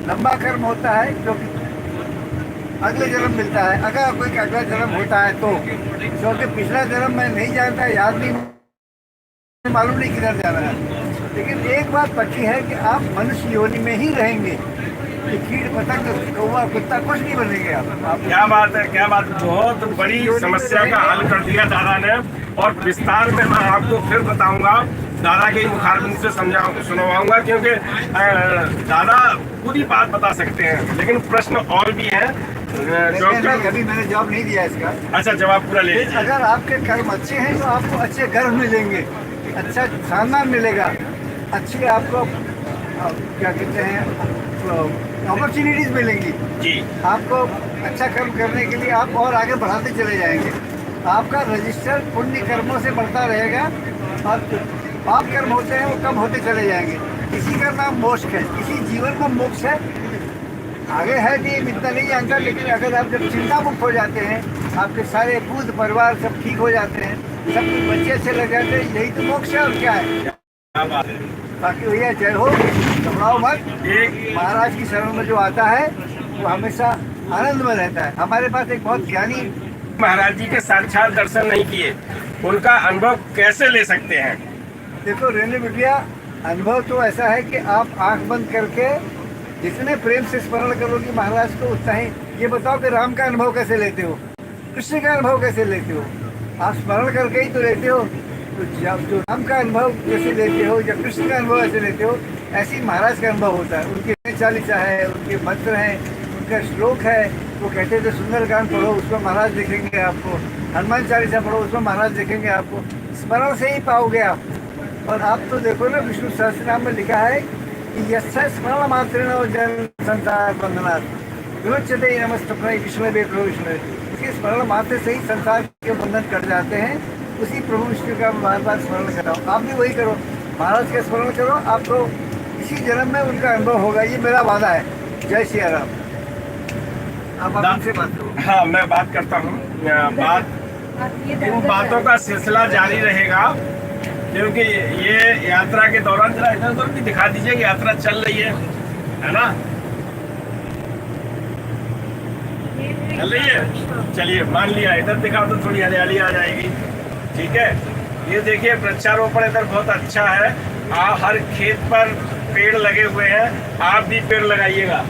Speaker 9: लंबा कर्म होता है जो अगले जन्म मिलता है। अगर कोई अगला जन्म होता है तो, क्योंकि पिछला जन्म मैं नहीं जानता, याद नहीं, मालूम नहीं किधर जाना है। लेकिन एक बात पक्की है कि आप मनुष्य योनि में ही रहेंगे। कि कीट पतंग कौवा कुत्ता कुछ नहीं बनेंगे आप।
Speaker 1: क्या बात है, क्या बात। बहुत बड़ी समस्या का हल कर दिया दादा ने, और विस्तार में मैं आपको फिर बताऊंगा, दादा के मुखारबिन से सुनवाऊंगा, क्योंकि दादा पूरी बात बता सकते हैं। लेकिन प्रश्न और भी है डॉक्टर।
Speaker 9: अभी मैंने जवाब नहीं दिया इसका।
Speaker 1: अच्छा, जवाब पूरा ले।
Speaker 9: अगर आपके कर्म अच्छे हैं तो आपको अच्छे घर मिलेंगे, अच्छा खानदान मिलेगा, अच्छी आपको क्या कहते हैं अपॉर्चुनिटीज मिलेंगी
Speaker 1: जी।
Speaker 9: आपको अच्छा कर्म करने के लिए आप और आगे बढ़ाते चले जाएंगे। आपका रजिस्टर पुण्य कर्मों से बढ़ता रहेगा, और पाप कर्म होते हैं वो कम होते चले जाएंगे। इसी का नाम मोक्ष है, इसी जीवन में मोक्ष है। आगे है कि इतना नहीं जानता, लेकिन अगर आप जब चिंता मुक्त हो जाते हैं, आपके सारे पूत परिवार सब ठीक हो जाते हैं, सब कुछ बच्चे अच्छे लग जाते हैं, यही तो मोक्ष है। और क्या है? बाकी भैया जय हो, घबराओ मत। एक महाराज की शरण में जो आता है वो हमेशा आनंद में रहता है। हमारे पास एक बहुत ज्ञानी
Speaker 1: महाराज जी के साक्षात दर्शन नहीं किए, उनका अनुभव कैसे ले सकते हैं?
Speaker 9: देखो रेणु बिटिया, अनुभव तो ऐसा है कि आप आंख बंद करके जितने प्रेम से स्मरण करोगे महाराज को, उतना ही। ये बताओ कि राम का अनुभव कैसे लेते हो, कृष्ण का अनुभव कैसे लेते हो? आप स्मरण करके ही तो लेते हो। तो जब जो राम का अनुभव जैसे लेते हो, या कृष्ण का अनुभव ऐसे लेते हो, ऐसे ही महाराज का अनुभव होता है। उनके चालीसा है, उनके मंत्र हैं, उनका श्लोक है। वो कहते थे सुंदरकांड पढ़ो, उसमें महाराज देखेंगे आपको। हनुमान चालीसा पढ़ो, उसमें महाराज देखेंगे आपको। स्मरण से ही पाओगे आप। और आप तो देखो ना, विष्णु सहस्त्रनाम में लिखा है कि यस्य स्मरण मात्रेण जन संसार बंधनात् विमुच्यते नमस्तप्राय विष्णु प्रभु विष्णु। इसके स्मरण मात्र से ही संसार के बंधन कट जाते हैं। उसी प्रभु विष्णु का बार बार स्मरण कराओ। आप भी वही करो, महाराज का स्मरण करो, आपको इसी जन्म में उनका अनुभव होगा। ये मेरा वादा है। जय श्री राम। आप हमसे बात करो।
Speaker 1: हाँ, मैं बात करता हूँ। इन बातों का सिलसिला जारी रहेगा, क्योंकि ये यात्रा के दौरान जरा इधर उधर भी दिखा दीजिए कि यात्रा चल रही है ना? चल रही है। चलिए, मान लिया, इधर दिखा तो थोड़ी हरियाली आ जाएगी। ठीक है, ये देखिए वृक्षारोपण इधर बहुत अच्छा है। हर खेत पर पेड़ लगे हुए हैं, आप भी पेड़ लगाइएगा।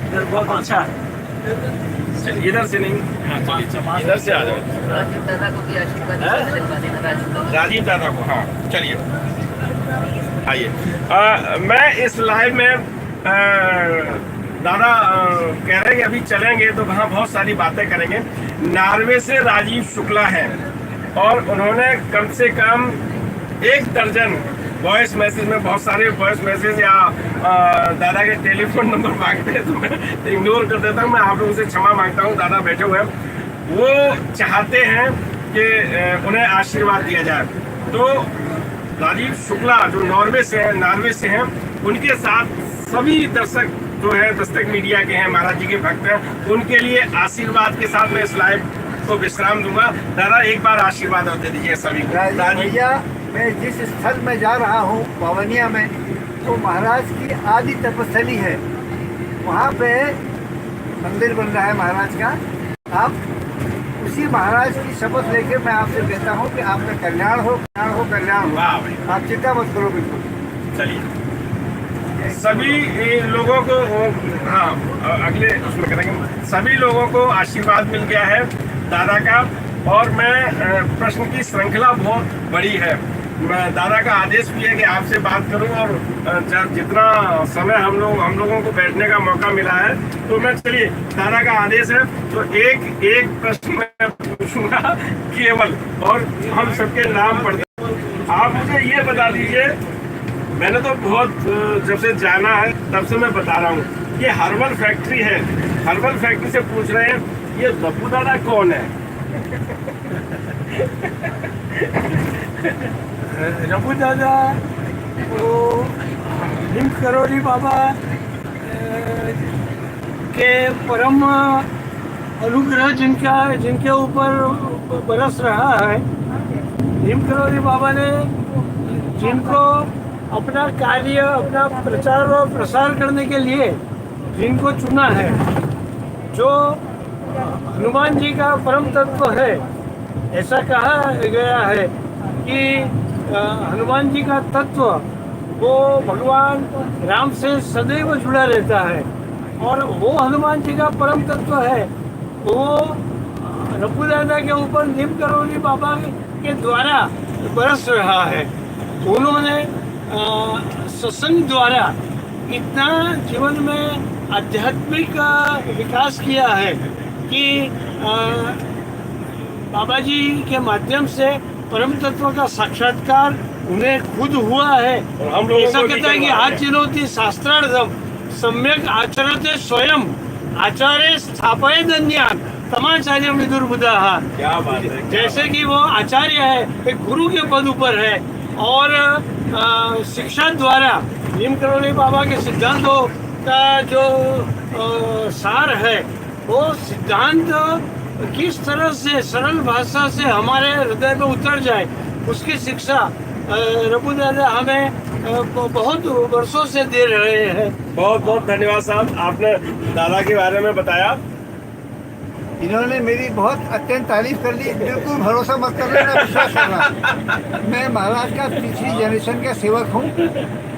Speaker 1: इधर बहुत अच्छा। चलिए, इधर से नहीं, हाँ चलिए, इधर से आ जाओ।
Speaker 7: राजीव दादा को भी आशीर्वाद दिलवा देना। राजीव
Speaker 1: दादा को, हाँ चलिए आइए। मैं इस लाइव में दादा कह रहे हैं कि अभी चलेंगे तो वहाँ बहुत सारी बातें करेंगे। नॉर्वे से राजीव शुक्ला हैं, और उन्होंने कम से कम 1 दर्जन वॉइस मैसेज में, बहुत सारे वॉइस मैसेज या दादा के टेलीफोन नंबर मांगते हैं तो मैं इग्नोर कर देता हूँ। मैं आप लोगों से क्षमा मांगता हूँ। दादा बैठे हुए हैं, वो चाहते हैं कि उन्हें आशीर्वाद दिया जाए। तो राजीव शुक्ला जो नॉर्वे से हैं, उनके साथ सभी दर्शक जो है दस्तक मीडिया के हैं, महाराज जी के भक्त हैं, उनके लिए आशीर्वाद के साथ मैं इस लाइव को विश्राम दूंगा। दादा एक बार आशीर्वाद दे दीजिए सभी को।
Speaker 9: भैया, मैं जिस स्थल में जा रहा हूँ पवनिया में, तो महाराज की आदि तपस्थली है। वहाँ पे मंदिर बन रहा है महाराज का। आप उसी महाराज की शपथ लेके मैं आपसे कहता हूँ कि आपका कल्याण हो, कल्याण हो, कल्याण हो। आप चिंता मत करो बिल्कुल।
Speaker 1: चलिए, सभी लोगों को, हाँ अगले उसमें करेंगे। सभी लोगों को आशीर्वाद मिल गया है दादा का, और मैं प्रश्न की श्रृंखला बहुत बड़ी है। दादा का आदेश भी है कि आपसे बात करूं और जितना समय हम लोगों को बैठने का मौका मिला है तो मैं चलिए दादा का आदेश है तो एक प्रश्न मैं पूछूंगा केवल और हम सबके नाम पढ़ आप मुझे ये बता दीजिए। मैंने तो बहुत जब से जाना है तब से मैं बता रहा हूँ ये हर्बल फैक्ट्री है, हर्बल फैक्ट्री से पूछ रहे हैं ये रब्बू दादा कौन है?
Speaker 4: रब्बू दादा वो नीम करोली बाबा के परम अनुग्रह जिनके ऊपर बरस रहा है। नीम करोली बाबा ने जिनको अपना कार्य, अपना प्रचार और प्रसार करने के लिए जिनको चुना है, जो हनुमान जी का परम तत्व है, ऐसा कहा गया है कि हनुमान जी का तत्व वो भगवान राम से सदैव जुड़ा रहता है और वो हनुमान जी का परम तत्व है वो रब्बू दादा के ऊपर नीम करोली बाबा के द्वारा बरस रहा है। उन्होंने सत्संग द्वारा इतना जीवन में आध्यात्मिक विकास किया है कि बाबा जी के माध्यम से परम तत्व का साक्षात्कार उन्हें खुद हुआ है। ऐसा कहता है कि आचिनोति शास्त्रार्थम सम्यक आचरते स्वयं आचार्य स्थापय धन्यान तमाचार्य विदुर्बुधा।
Speaker 1: क्या बात है,
Speaker 4: जैसे कि वो आचार्य है, एक गुरु के पद ऊपर है और शिक्षा द्वारा नीम करोली बाबा के सिद्धांतों का जो सार है वो सिद्धांत किस तरह से सरल भाषा से हमारे हृदय में उतर जाए उसकी शिक्षा रब्बू दादा हमें बहुत वर्षों से दे रहे हैं।
Speaker 1: बहुत बहुत धन्यवाद साहब, आपने दादा के बारे में बताया।
Speaker 9: इन्होंने मेरी बहुत अत्यंत तारीफ कर ली। बिल्कुल भरोसा मत करना, ना विश्वास करना। मैं महाराज का तीसरी जनरेशन का सेवक हूँ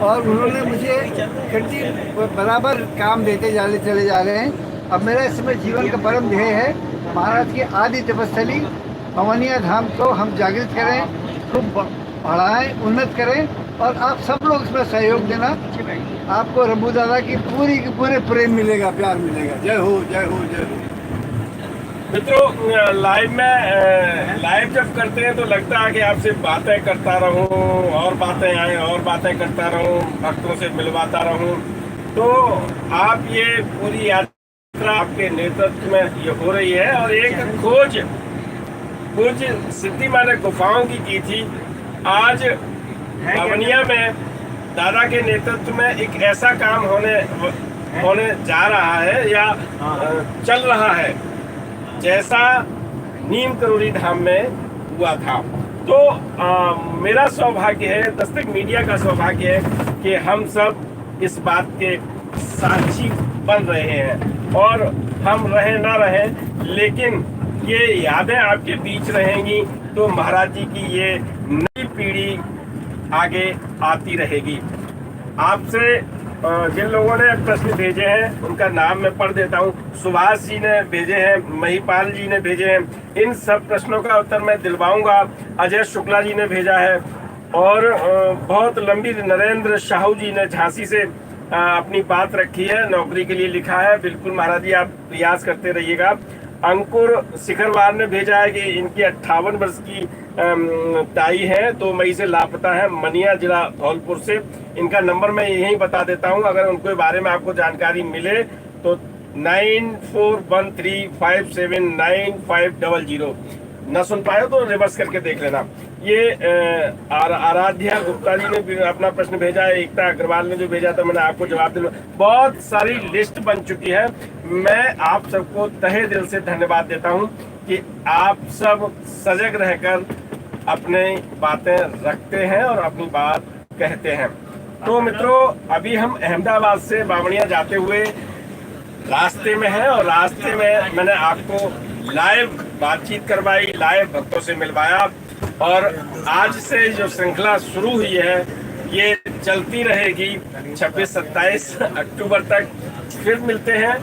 Speaker 9: और उन्होंने मुझे कंटिन्यू बराबर काम देते चले जा रहे हैं। अब मेरा इस समय जीवन का परम ध्येय है महाराज की आदि तपस्थली पवनिया धाम को हम जागृत करें, खूब बढ़ाएं, उन्नत करें और आप सब लोग इसमें सहयोग देना। आपको रब्बू दादा की पूरे प्रेम मिलेगा, प्यार मिलेगा। जय हो, जय हो, जय हो।
Speaker 1: मित्रों, लाइव जब करते हैं तो लगता है कि आपसे बातें करता रहूं और बातें आए और बातें करता रहूं, भक्तों से मिलवाता रहूं। तो आप ये पूरी यात्रा आपके नेतृत्व में ये हो रही है और एक खोज सिद्धि माने गुफाओं की थी। आज पवनिया में दादा के नेतृत्व में एक ऐसा काम होने जा रहा है या चल रहा है जैसा नीम करोली धाम में हुआ था। तो मेरा सौभाग्य है, दस्तक मीडिया का सौभाग्य है कि हम सब इस बात के साक्षी बन रहे हैं और हम रहे ना रहे लेकिन ये यादें आपके बीच रहेंगी तो महाराज जी की ये नई पीढ़ी आगे आती रहेगी। आपसे जिन लोगों ने प्रश्न भेजे हैं उनका नाम मैं पढ़ देता हूँ। सुभाष जी ने भेजे हैं, महिपाल जी ने भेजे हैं, इन सब प्रश्नों का उत्तर मैं दिलवाऊंगा। अजय शुक्ला जी ने भेजा है और बहुत लंबी नरेंद्र साहू जी ने झांसी से अपनी बात रखी है, नौकरी के लिए लिखा है। बिल्कुल महाराज जी आप प्रयास करते रहिएगा। अंकुर शिखरवार ने भेजा है कि इनकी 58 वर्ष की ताई है, 2 मई से लापता है, मनिया जिला धौलपुर से। इनका नंबर मैं यहीं बता देता हूं, अगर उनके बारे में आपको जानकारी मिले तो 9413579500। न सुन पाए तो रिवर्स करके देख लेना। ये आराध्या गुप्ता जी ने भी अपना प्रश्न भेजा है, एकता अग्रवाल ने जो भेजा था मैंने आपको जवाब दिया। बहुत सारी लिस्ट बन चुकी है। मैं आप सबको तहे दिल से धन्यवाद देता हूं कि आप सब सजग रहकर अपने बातें रखते हैं और अपनी बात कहते हैं। तो मित्रों, अभी हम अहमदाबाद से बावड़िया जाते हुए रास्ते में हैं और रास्ते में मैंने आपको लाइव बातचीत करवाई, लाइव भक्तों से मिलवाया और आज से जो श्रृंखला शुरू हुई है ये चलती रहेगी 26-27 अक्टूबर तक। फिर मिलते हैं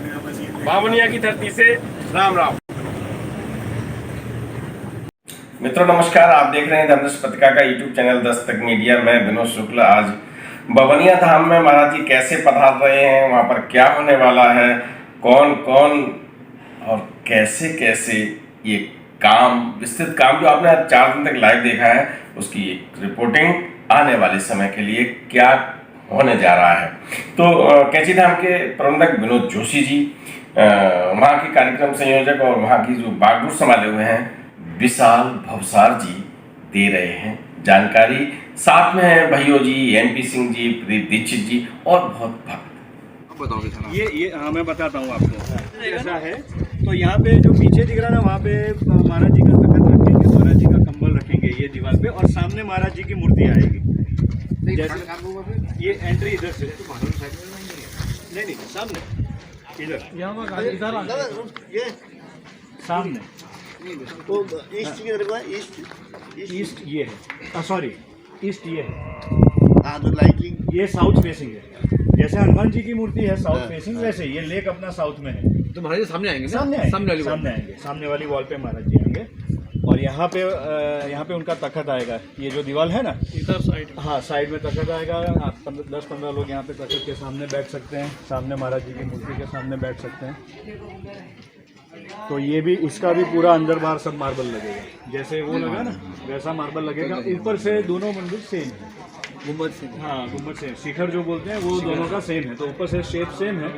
Speaker 1: बावनिया की धरती से। राम राम। मित्रों नमस्कार, आप देख रहे हैं धर्मदर्श पत्रिका का यूट्यूब चैनल दस्तक मीडिया। मैं विनोद शुक्ल। आज बवनिया धाम में महाराज जी कैसे पधार रहे हैं, वहाँ पर क्या होने वाला है, कौन कौन और कैसे कैसे ये काम, विस्तृत काम जो आपने 4 दिन तक लाइव देखा है, उसकी एक रिपोर्टिंग आने वाले समय के लिए क्या होने जा रहा है। तो कैंची धाम के प्रबंधक विनोद जोशी जी, वहाँ के कार्यक्रम संयोजक और वहाँ की जो बागडोर संभाले हुए हैं विशाल भवसार जी दे रहे हैं जानकारी। साथ में है भैयो जी, एनपी सिंह जी, प्रदीप दीक्षित जी और बहुत भक्त।
Speaker 10: ये हाँ मैं बताता हूँ आपको। ऐसा है तो यहाँ पे जो पीछे दिख रहा है ना, वहाँ पे महाराज जी का तखत रखेंगे, महाराज जी का कंबल रखेंगे ये दीवार पे, और सामने महाराज जी की मूर्ति आएगी। जैसे ये एंट्री इधर से, नहीं सामने इधर ये सामने
Speaker 9: तो ईस्ट की तरफ है,
Speaker 10: ईस्ट ये है, सॉरी ईस्ट ये है,
Speaker 9: हाँ तो लाइटिंग
Speaker 10: ये साउथ फेसिंग है। जैसे हनुमान जी की मूर्ति है साउथ फेसिंग, वैसे ये लेक अपना साउथ में है।
Speaker 8: तो महाराज सामने आएंगे,
Speaker 10: सामने आएंगे, सामने वाली वॉल पे महाराज जी आएंगे। और यहाँ पे उनका तखत आएगा। ये जो दीवार है ना इधर साइड, हाँ साइड में तखत आएगा। आप 10-15 लोग यहाँ पे तखत के सामने बैठ सकते हैं, सामने महाराज जी की मूर्ति के सामने बैठ सकते हैं। तो ये भी, इसका भी पूरा अंदर बाहर सब मार्बल लगेगा, जैसे वो लगा ना वैसा मार्बल लगेगा। ऊपर से दोनों मंदिर सेम है, गुम्बद से, हाँ गुम्बद से शिखर जो बोलते हैं वो दोनों का सेम है। तो ऊपर से शेप सेम है,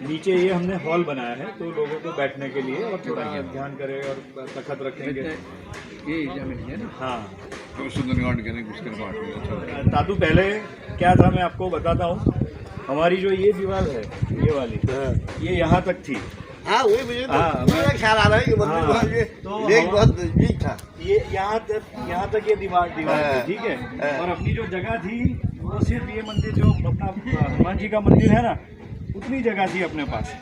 Speaker 10: नीचे ये हमने हॉल बनाया है तो लोगों को बैठने के लिए, और थोड़ा ध्यान करें और तखत रखेंगे। ये है ना, हाँ तातू। पहले क्या था मैं आपको बताता हूँ। हमारी जो ये दीवार है, ये वाली, ये यहाँ तक थी।
Speaker 9: हाँ वही मुझे तो ख्याल आ रहा है कि मंदिर तो लेक बहुत नजदीक था।
Speaker 10: ये यहाँ तक ये दीवार थी, ठीक है। और अपनी जो जगह थी वो सिर्फ ये मंदिर जो अपना हनुमान जी का मंदिर है ना, उतनी जगह थी अपने पास।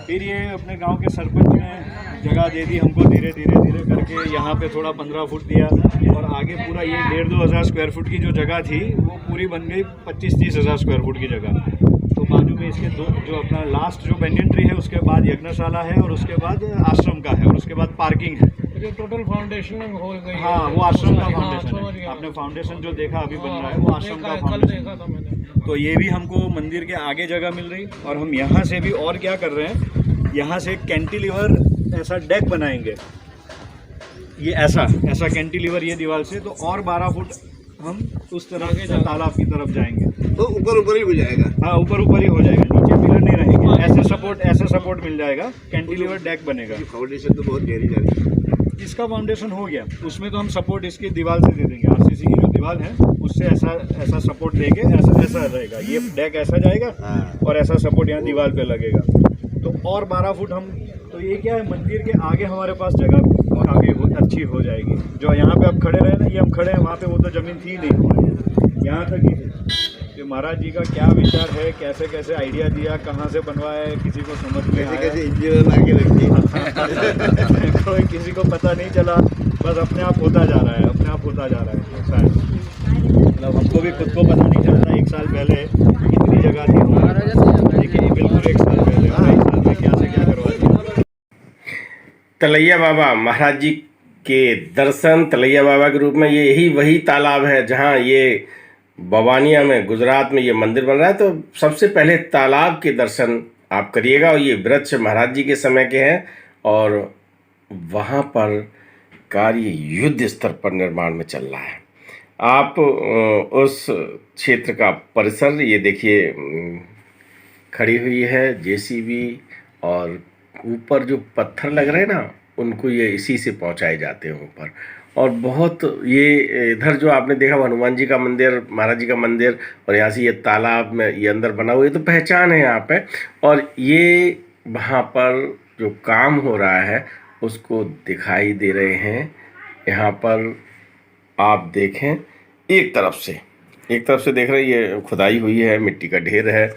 Speaker 10: फिर ये अपने गांव के सरपंच ने जगह दे दी हमको, धीरे धीरे करके यहाँ पे थोड़ा 15 फुट दिया, और आगे पूरा ये 1.5-2 हज़ार स्क्वायर फुट की जो जगह थी वो पूरी बन गई 25-30 हज़ार स्क्वायर फुट की जगह। तो बाजू में इसके दो, जो अपना लास्ट जो पेंडेंट ट्री है, उसके बाद यज्ञशाला है, और उसके बाद आश्रम का है, और उसके बाद पार्किंग है।
Speaker 11: टोटल फाउंडेशन हो गई।
Speaker 10: हाँ वो आश्रम का फाउंडेशन है। आपने फाउंडेशन जो देखा अभी बन रहा है वो आश्रम का फाउंडेशन। तो ये भी हमको मंदिर के आगे जगह मिल रही, और हम यहाँ से भी और क्या कर रहे हैं, यहाँ से कैंटिलीवर ऐसा डेक बनाएंगे। ये ऐसा कैंटिलीवर ये दीवार से, तो और 12 फुट हम उस तरह से तालाब की तरफ जाएंगे।
Speaker 9: तो ऊपर ही हो जाएगा।
Speaker 10: हाँ ऊपर ही हो जाएगा, नीचे पिलर नहीं रहेंगे। ऐसे सपोर्ट मिल जाएगा, कैंटिलीवर डेक बनेगा।
Speaker 9: फाउंडेशन तो बहुत गहरी जा रही है।
Speaker 10: इसका फाउंडेशन हो गया, उसमें तो हम सपोर्ट इसकी दीवार से दे देंगे। आरसीसी की जो दीवार है उससे ऐसा सपोर्ट देंगे, ऐसा रहेगा। ये डेक ऐसा जाएगा और ऐसा सपोर्ट यहाँ दीवार पे लगेगा। तो और 12 फुट हम, तो ये क्या है, मंदिर के आगे हमारे पास जगह काफ़ी अच्छी हो जाएगी। जो यहाँ पे आप खड़े रहे ना, ये हम खड़े हैं, वहाँ पे वो तो ज़मीन थी नहीं, यहाँ तक ही थी। तो महाराज जी का क्या विचार है, कैसे कैसे आइडिया दिया, कहाँ से बनवाया है, किसी को समझ में
Speaker 9: कैसे इंजीनियर ला के रख दिया
Speaker 10: कोई किसी को पता नहीं चला, बस अपने आप होता जा रहा है, ऐसा है। मतलब हमको भी खुद को पता नहीं चल रहा। 1 साल पहले इतनी जगह थी, देखिए बिल्कुल 1 साल पहले, 1 साल में क्या से क्या करवा दिया।
Speaker 1: तलैया बाबा महाराज जी के दर्शन, तलैया बाबा के रूप में ये यही वही तालाब है जहाँ ये बवानिया में, गुजरात में ये मंदिर बन रहा है। तो सबसे पहले तालाब के दर्शन आप करिएगा। और ये वृक्ष महाराज जी के समय के हैं, और वहाँ पर कार्य युद्ध स्तर पर निर्माण में चल रहा है। आप उस क्षेत्र का परिसर ये देखिए, खड़ी हुई है जेसीबी, और ऊपर जो पत्थर लग रहे हैं ना, उनको ये इसी से पहुंचाए जाते हैं ऊपर। और बहुत ये इधर जो आपने देखा हनुमान जी का मंदिर, महाराज जी का मंदिर, और यहाँ से ये तालाब में ये अंदर बना हुआ है, तो पहचान है यहाँ पे। और ये वहाँ पर जो काम हो रहा है उसको दिखाई दे रहे हैं। यहाँ पर आप देखें, एक तरफ से देख रहे हैं, ये खुदाई हुई है, मिट्टी का ढेर है,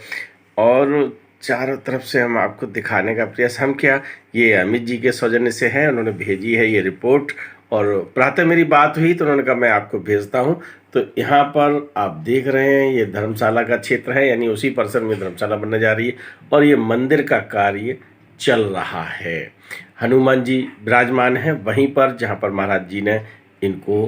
Speaker 1: और चारों तरफ से हम आपको दिखाने का प्रयास, हम क्या, ये अमित जी के सौजन्य से है, उन्होंने भेजी है ये रिपोर्ट। और प्रातः मेरी बात हुई तो उन्होंने कहा मैं आपको भेजता हूँ। तो यहाँ पर आप देख रहे हैं ये धर्मशाला का क्षेत्र है, यानी उसी परिसर में धर्मशाला बनने जा रही है, और ये मंदिर का कार्य चल रहा है। हनुमान जी विराजमान हैं वहीं पर जहाँ पर महाराज जी ने इनको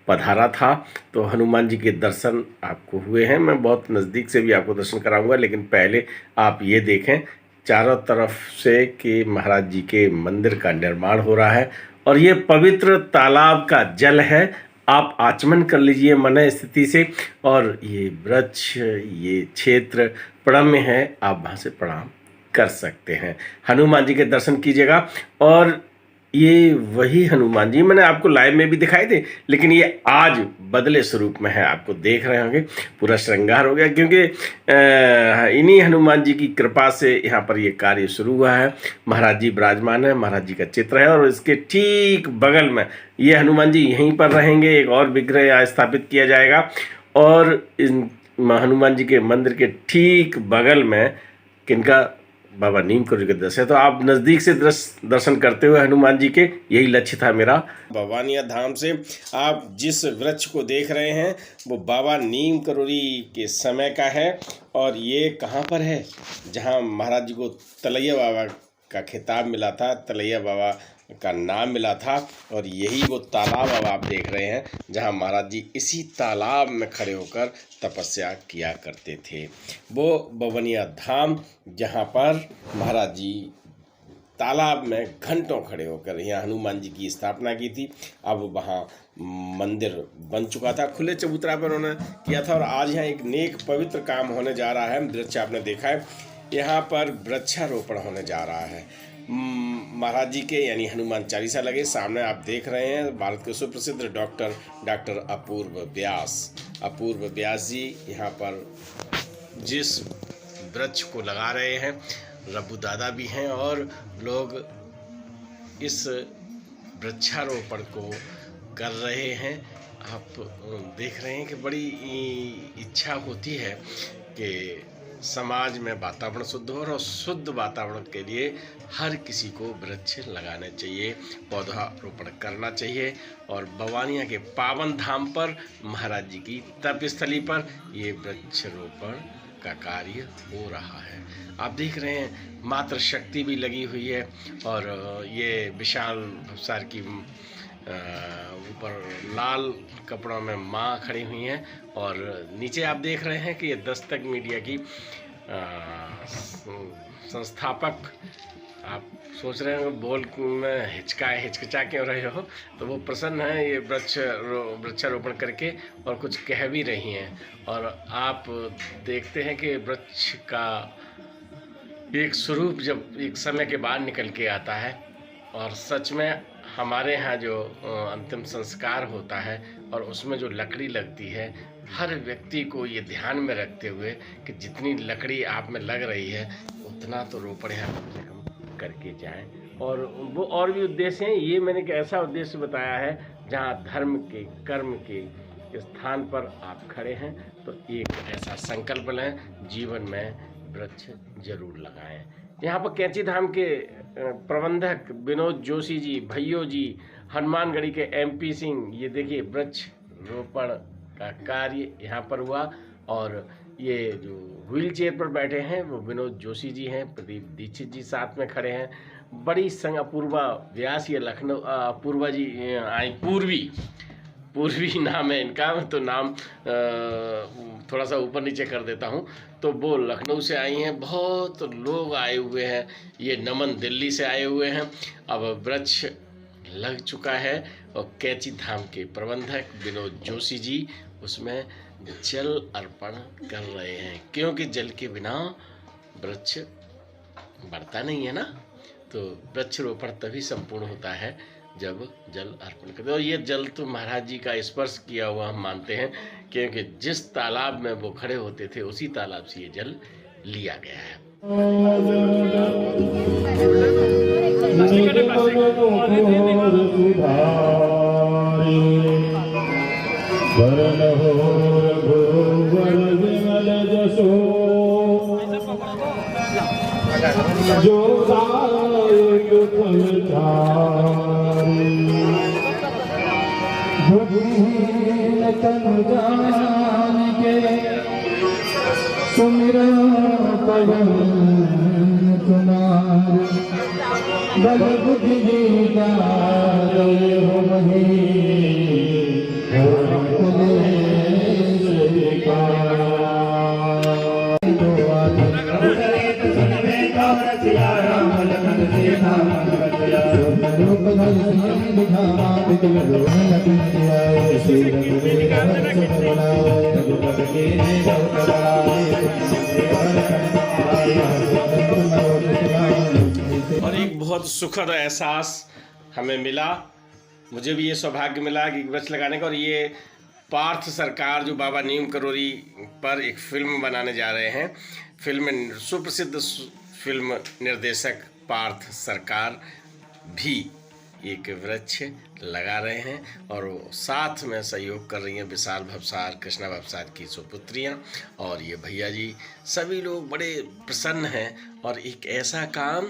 Speaker 1: पधारा था। तो हनुमान जी के दर्शन आपको हुए हैं, मैं बहुत नज़दीक से भी आपको दर्शन कराऊंगा, लेकिन पहले आप ये देखें चारों तरफ से कि महाराज जी के मंदिर का निर्माण हो रहा है और ये पवित्र तालाब का जल है। आप आचमन कर लीजिए मन स्थिति से, और ये वृक्ष, ये क्षेत्र प्रणाम्य है, आप वहाँ से प्रणाम कर सकते हैं। हनुमान जी के दर्शन कीजिएगा। और ये वही हनुमान जी मैंने आपको लाइव में भी दिखाए थे, लेकिन ये आज बदले स्वरूप में है, आपको देख रहे होंगे। पूरा श्रृंगार हो गया, क्योंकि इन्हीं हनुमान जी की कृपा से यहाँ पर ये कार्य शुरू हुआ है। महाराज जी विराजमान है, महाराज जी का चित्र है, और इसके ठीक बगल में ये हनुमान जी यहीं पर रहेंगे। एक और विग्रह यहाँ स्थापित किया जाएगा, और इन हनुमान जी के मंदिर के ठीक बगल में किनका, बाबा नीम करोड़ी के दृश्य है। तो आप नज़दीक से दर्शन करते हुए हनुमान जी के, यही लक्ष्य था मेरा। भवानिया धाम से आप जिस वृक्ष को देख रहे हैं वो बाबा नीम करोड़ी के समय का है, और ये कहाँ पर है, जहाँ महाराज जी को तलैया बाबा का खिताब मिला था, तलैया बाबा का नाम मिला था। और यही वो तालाब अब आप देख रहे हैं, जहाँ महाराज जी इसी तालाब में खड़े होकर तपस्या किया करते थे। वो भवानिया धाम, जहाँ पर महाराज जी तालाब में घंटों खड़े होकर यहाँ हनुमान जी की स्थापना की थी। अब वहाँ मंदिर बन चुका था, खुले चबूतरा पर उन्होंने किया था। और आज यहाँ एक नेक पवित्र काम होने जा रहा है। वृक्ष आपने देखा है, यहाँ पर वृक्षारोपण होने जा रहा है महाराज जी के, यानी हनुमान चालीसा लगे। सामने आप देख रहे हैं भारत के सुप्रसिद्ध डॉक्टर अपूर्व व्यास जी यहाँ पर जिस वृक्ष को लगा रहे हैं, रब्बू दादा भी हैं, और लोग इस वृक्षारोपण को कर रहे हैं। आप देख रहे हैं कि बड़ी इच्छा होती है कि समाज में वातावरण शुद्ध हो, और शुद्ध वातावरण के लिए हर किसी को वृक्ष लगाने चाहिए, पौधारोपण करना चाहिए। और भवानिया के पावन धाम पर, महाराज जी की तपस्थली पर ये वृक्षारोपण का कार्य हो रहा है। आप देख रहे हैं मातृ शक्ति भी लगी हुई है, और ये विशाल भवसार की ऊपर लाल कपड़ों में माँ खड़ी हुई हैं। और नीचे आप देख रहे हैं कि ये दस्तक मीडिया की संस्थापक, आप सोच रहे हो बोल में हिचकिचा क्यों रहे हो, तो वो प्रसन्न है ये वृक्षारोपण करके, और कुछ कह भी रही हैं। और आप देखते हैं कि वृक्ष का एक स्वरूप जब एक समय के बाद निकल के आता है, और सच में हमारे यहाँ जो अंतिम संस्कार होता है और उसमें जो लकड़ी लगती है, हर व्यक्ति को ये ध्यान में रखते हुए कि जितनी लकड़ी आप में लग रही है उतना तो रोपण यहाँ कम से कम करके जाएं। और वो और भी उद्देश्य हैं, ये मैंने एक ऐसा उद्देश्य बताया है जहाँ धर्म के, कर्म के स्थान पर आप खड़े हैं, तो एक ऐसा संकल्प लें, जीवन में वृक्ष जरूर लगाएं। यहाँ पर कैंची धाम के प्रबंधक विनोद जोशी जी, भैयो जी, हनुमानगढ़ी के MP सिंह, ये देखिए वृक्ष रोपण का कार्य यहाँ पर हुआ। और ये जो व्हील चेयर पर बैठे हैं वो विनोद जोशी जी हैं, प्रदीप दीक्षित जी साथ में खड़े हैं, बड़ी संग अपूर्वा व्यास, ये लखनऊ, अपूर्वा जी आई, पूर्वी नाम है इनका, तो नाम थोड़ा सा ऊपर नीचे कर देता हूँ। तो वो लखनऊ से आई हैं, बहुत लोग आए हुए हैं, ये नमन दिल्ली से आए हुए हैं। अब वृक्ष लग चुका है, और कैंची धाम के प्रबंधक विनोद जोशी जी उसमें जल अर्पण कर रहे हैं, क्योंकि जल के बिना वृक्ष बढ़ता नहीं है ना। तो वृक्षारोपण तभी संपूर्ण होता है जब जल अर्पण करते। और ये जल तो महाराज जी का स्पर्श किया हुआ हम मानते हैं, क्योंकि जिस तालाब में वो खड़े होते थे उसी तालाब से ये जल लिया गया है।
Speaker 12: बल बुद्धि
Speaker 1: और एक बहुत सुखद एहसास हमें मिला, मुझे भी ये सौभाग्य मिला कि वृक्ष लगाने का। और ये पार्थ सरकार जो बाबा नीम करोली पर एक फिल्म बनाने जा रहे हैं, फिल्म सुप्रसिद्ध फिल्म निर्देशक पार्थ सरकार भी एक वृक्ष लगा रहे हैं और साथ में सहयोग कर रही हैं विशाल भवसार, कृष्णा भवसार की सुपुत्रियाँ और ये भैया जी। सभी लोग बड़े प्रसन्न हैं और एक ऐसा काम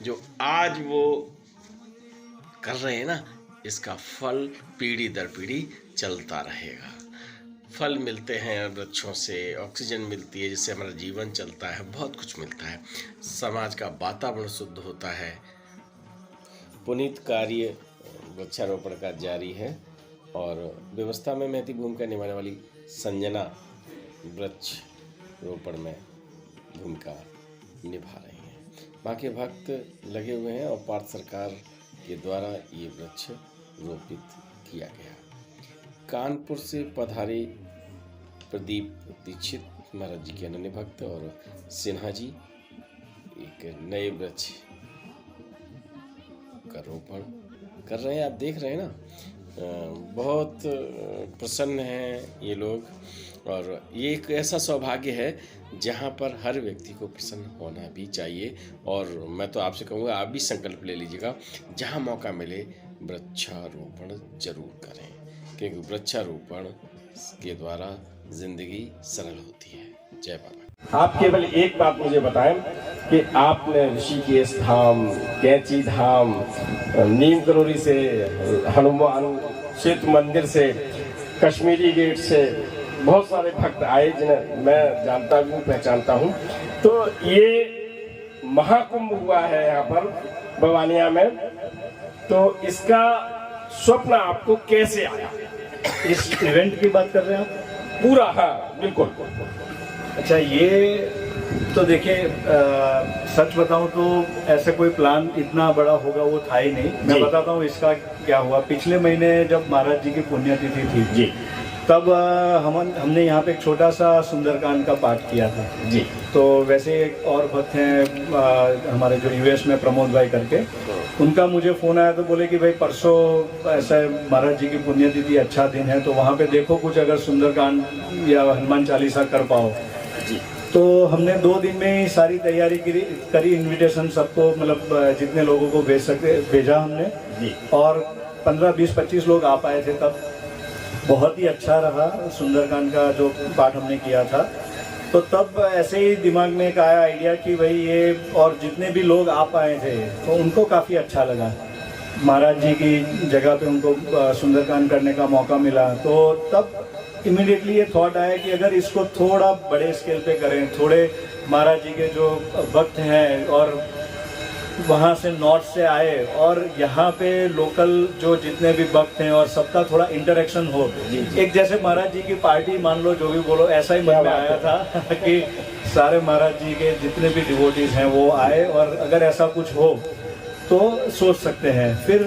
Speaker 1: जो आज वो कर रहे हैं ना, इसका फल पीढ़ी दर पीढ़ी चलता रहेगा। फल मिलते हैं वृक्षों से, ऑक्सीजन मिलती है जिससे हमारा जीवन चलता है, बहुत कुछ मिलता है, समाज का वातावरण शुद्ध होता है। पुनीत कार्य वृक्षारोपण का जारी है और व्यवस्था में महती भूमिका निभाने वाली संजना वृक्ष रोपण में भूमिका निभा रही हैं। बाकी भक्त लगे हुए हैं और पार्थ सरकार के द्वारा ये वृक्ष रोपित किया गया। कानपुर से पधारे प्रदीप दीक्षित महाराज जी के अनन्य भक्त और सिन्हा जी एक नए वृक्ष का रोपण कर रहे हैं। आप देख रहे हैं ना, बहुत प्रसन्न हैं ये लोग और ये एक ऐसा सौभाग्य है जहाँ पर हर व्यक्ति को प्रसन्न होना भी चाहिए। और मैं तो आपसे कहूँगा आप भी संकल्प ले लीजिएगा, जहाँ मौका मिले वृक्षारोपण जरूर करें, क्योंकि वृक्षारोपण के द्वारा जिंदगी सरल होती है। जय बाबा। आप केवल एक बात मुझे बताएं कि आपने ऋषिकेश धाम, कैंची धाम, नीम करोली से, हनुमान सेतु मंदिर से, कश्मीरी गेट से बहुत सारे भक्त आए जिन्हें मैं जानता भी हूँ, पहचानता हूँ। तो ये महाकुंभ हुआ है यहाँ पर बवानिया में, तो इसका स्वप्न आपको कैसे आया?
Speaker 10: इस इवेंट की बात कर रहे हैं आप?
Speaker 1: पूरा, हाँ बिल्कुल।
Speaker 10: अच्छा, ये तो देखिए, सच बताऊं तो ऐसे कोई प्लान इतना बड़ा होगा वो था ही नहीं। मैं बताता हूँ इसका क्या हुआ। पिछले महीने जब महाराज जी की पुण्यतिथि थी जी, तब हमने यहाँ पे एक छोटा सा सुंदरकांड का पाठ किया था जी। तो वैसे एक और भक्त हैं हमारे जो यूएस में प्रमोद भाई करके, उनका मुझे फ़ोन आया तो बोले कि भाई परसों ऐसा महाराज जी की पुण्यतिथि, अच्छा दिन है, तो वहाँ पे देखो कुछ अगर सुंदरकांड या हनुमान चालीसा कर पाओ जी। तो हमने 2 दिन में ही सारी तैयारी करी, इनविटेशन सबको, मतलब जितने लोगों को भेजा हमने जी। और 15, 20, 25 लोग आ पाए थे तब। बहुत ही अच्छा रहा सुंदरकांड का जो पाठ हमने किया था। तो तब ऐसे ही दिमाग में एक आया आइडिया कि भाई ये, और जितने भी लोग आ पाए थे तो उनको काफ़ी अच्छा लगा, महाराज जी की जगह पे उनको सुंदरकांड करने का मौका मिला। तो तब इमीडिएटली ये थॉट आया कि अगर इसको थोड़ा बड़े स्केल पे करें, थोड़े महाराज जी के जो भक्त हैं और वहाँ से नॉर्थ से आए और यहाँ पे लोकल जो जितने भी भक्त हैं और सबका थोड़ा इंटरेक्शन हो, एक जैसे महाराज जी की पार्टी मान लो, जो भी बोलो, ऐसा ही मन में आया था कि सारे महाराज जी के जितने भी डिवोटीज हैं वो आए और अगर ऐसा कुछ हो तो सोच सकते हैं। फिर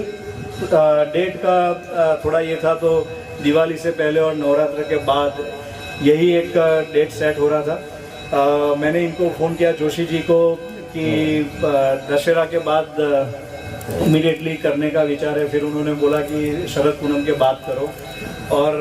Speaker 10: डेट का थोड़ा ये था, तो दिवाली से पहले और नवरात्र के बाद यही एक डेट सेट हो रहा था। मैंने इनको फ़ोन किया जोशी जी को कि दशहरा के बाद इमीडिएटली करने का विचार है। फिर उन्होंने बोला कि शरद पूनम के बाद करो, और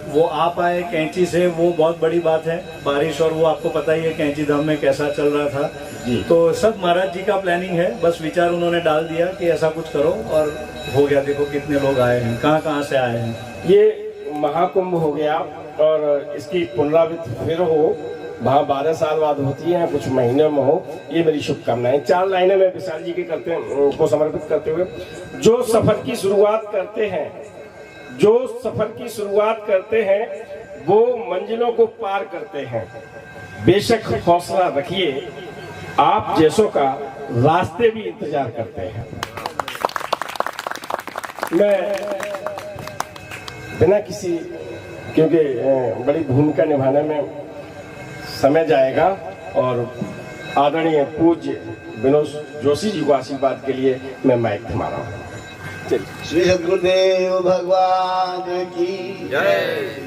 Speaker 10: वो आ पाए कैंची से, वो बहुत बड़ी बात है। बारिश, और वो आपको पता ही है कैंची धाम में कैसा चल रहा था जी। तो सब महाराज जी का प्लानिंग है, बस विचार उन्होंने डाल दिया कि ऐसा कुछ करो और हो गया। देखो कितने लोग आए हैं, कहाँ कहाँ से आए हैं।
Speaker 1: ये महाकुंभ हो गया और इसकी पुनरावृत्ति फिर हो, वहाँ 12 साल बाद होती है, कुछ महीने में हो, ये मेरी शुभकामनाएं। 4 लाइनें मैं विशाल जी के को समर्पित करते हुए, जो सफर की शुरुआत करते हैं वो मंजिलों को पार करते हैं। बेशक हौसला रखिए, आप जैसों का रास्ते भी इंतजार करते हैं। मैं बिना किसी, क्योंकि बड़ी भूमिका निभाने में समय जाएगा, और आदरणीय पूज्य विनोद जोशी जी को आशीर्वाद के लिए मैं माइक थमा रहा हूँ।
Speaker 12: श्री सद्गुरुदेव भगवान की जय।